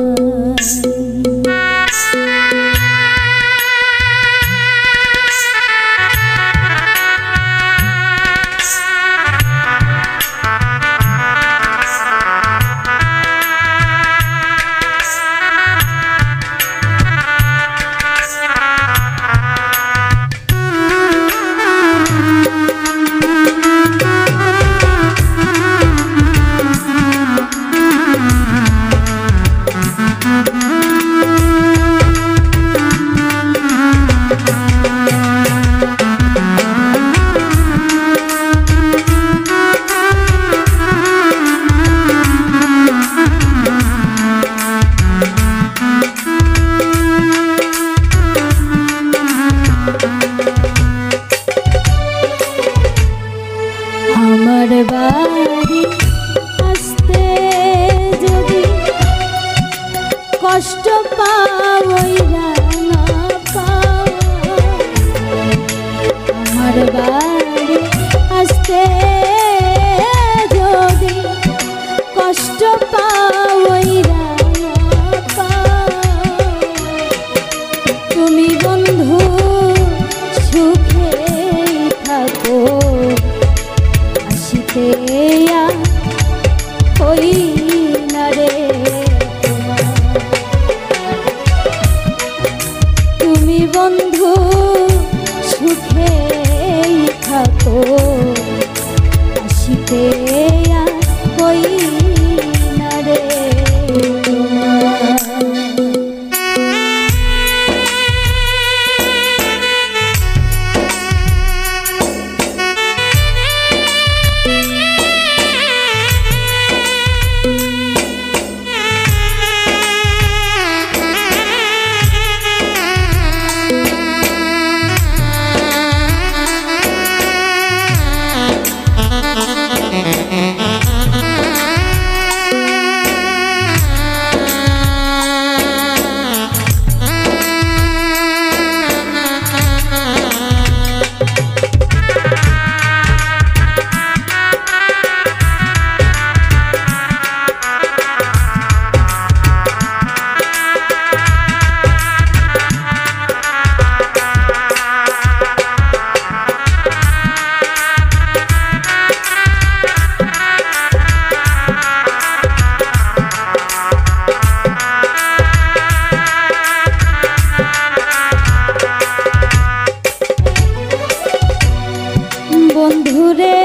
বন্ধুরে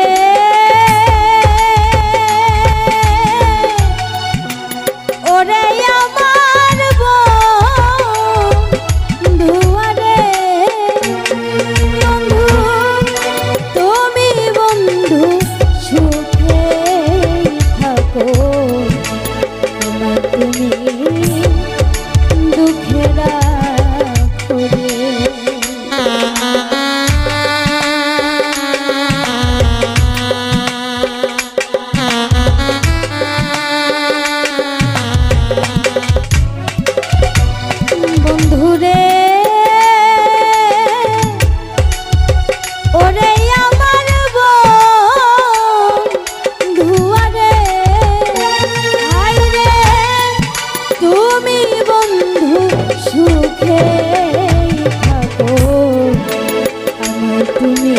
ওরে আমার বন্ধুয়ারে বন্ধু তুমি বন্ধু সুখে থাকো তোমার তুমি দুঃখে রাখো রে বন্ধুরে ওরে আমার বন্ধুয়ারে হায় রে তুমি বন্ধু সুখে থাকো আমার তুমি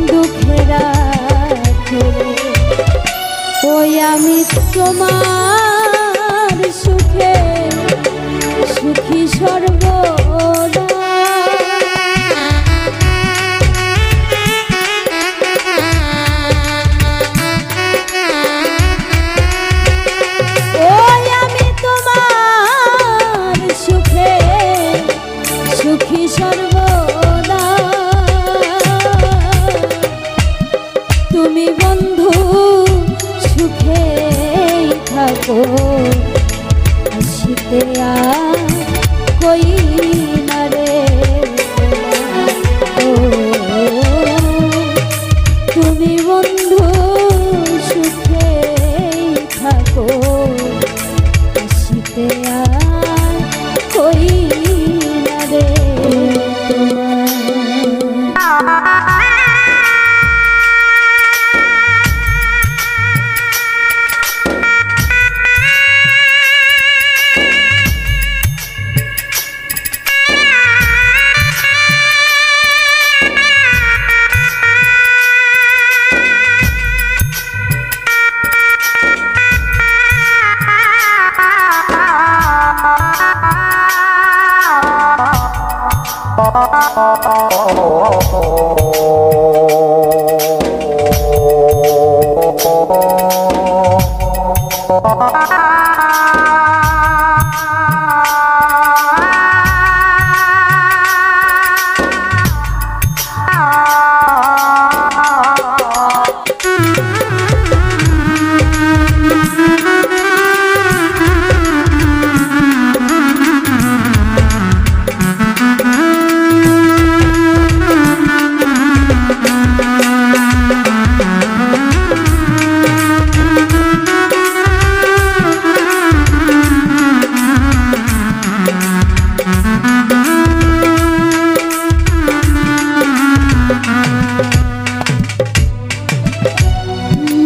দুঃখে রাখো রে ওই আমি তোমার সুখে সুখী সর্বদা ওই আমি তোমার সুখে সুখী সর্বদা তুমি বন্ধু সুখে থাকো আসিতে কই না রে ও তুমি বন্ধু সুখে থাকো আসিতে কই না রে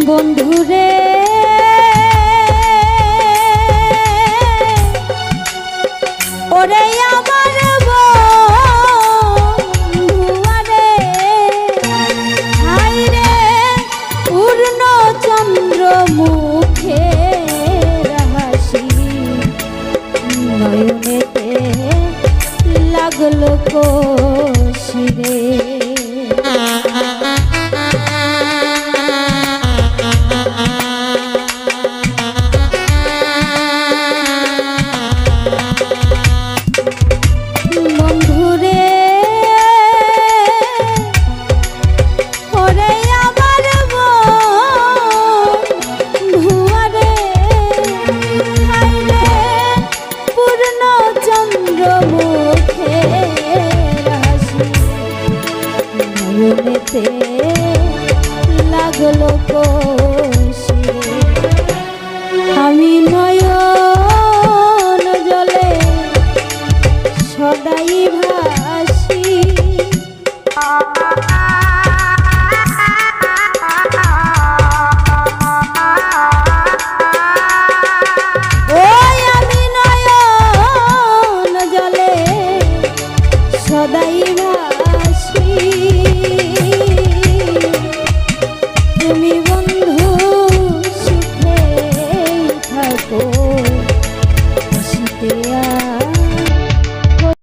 বন্ধুরে ওরে আমার বন্ধুয়ারে হায় রে পূর্ণ চন্দ্র মুখে হাসি নয়নেতে লাগলো কষিরে লাগলো কষিরে আমি নয়ন জলে সদাই ভাসি ওই আমি নয়ন জলে সদাই ভাসি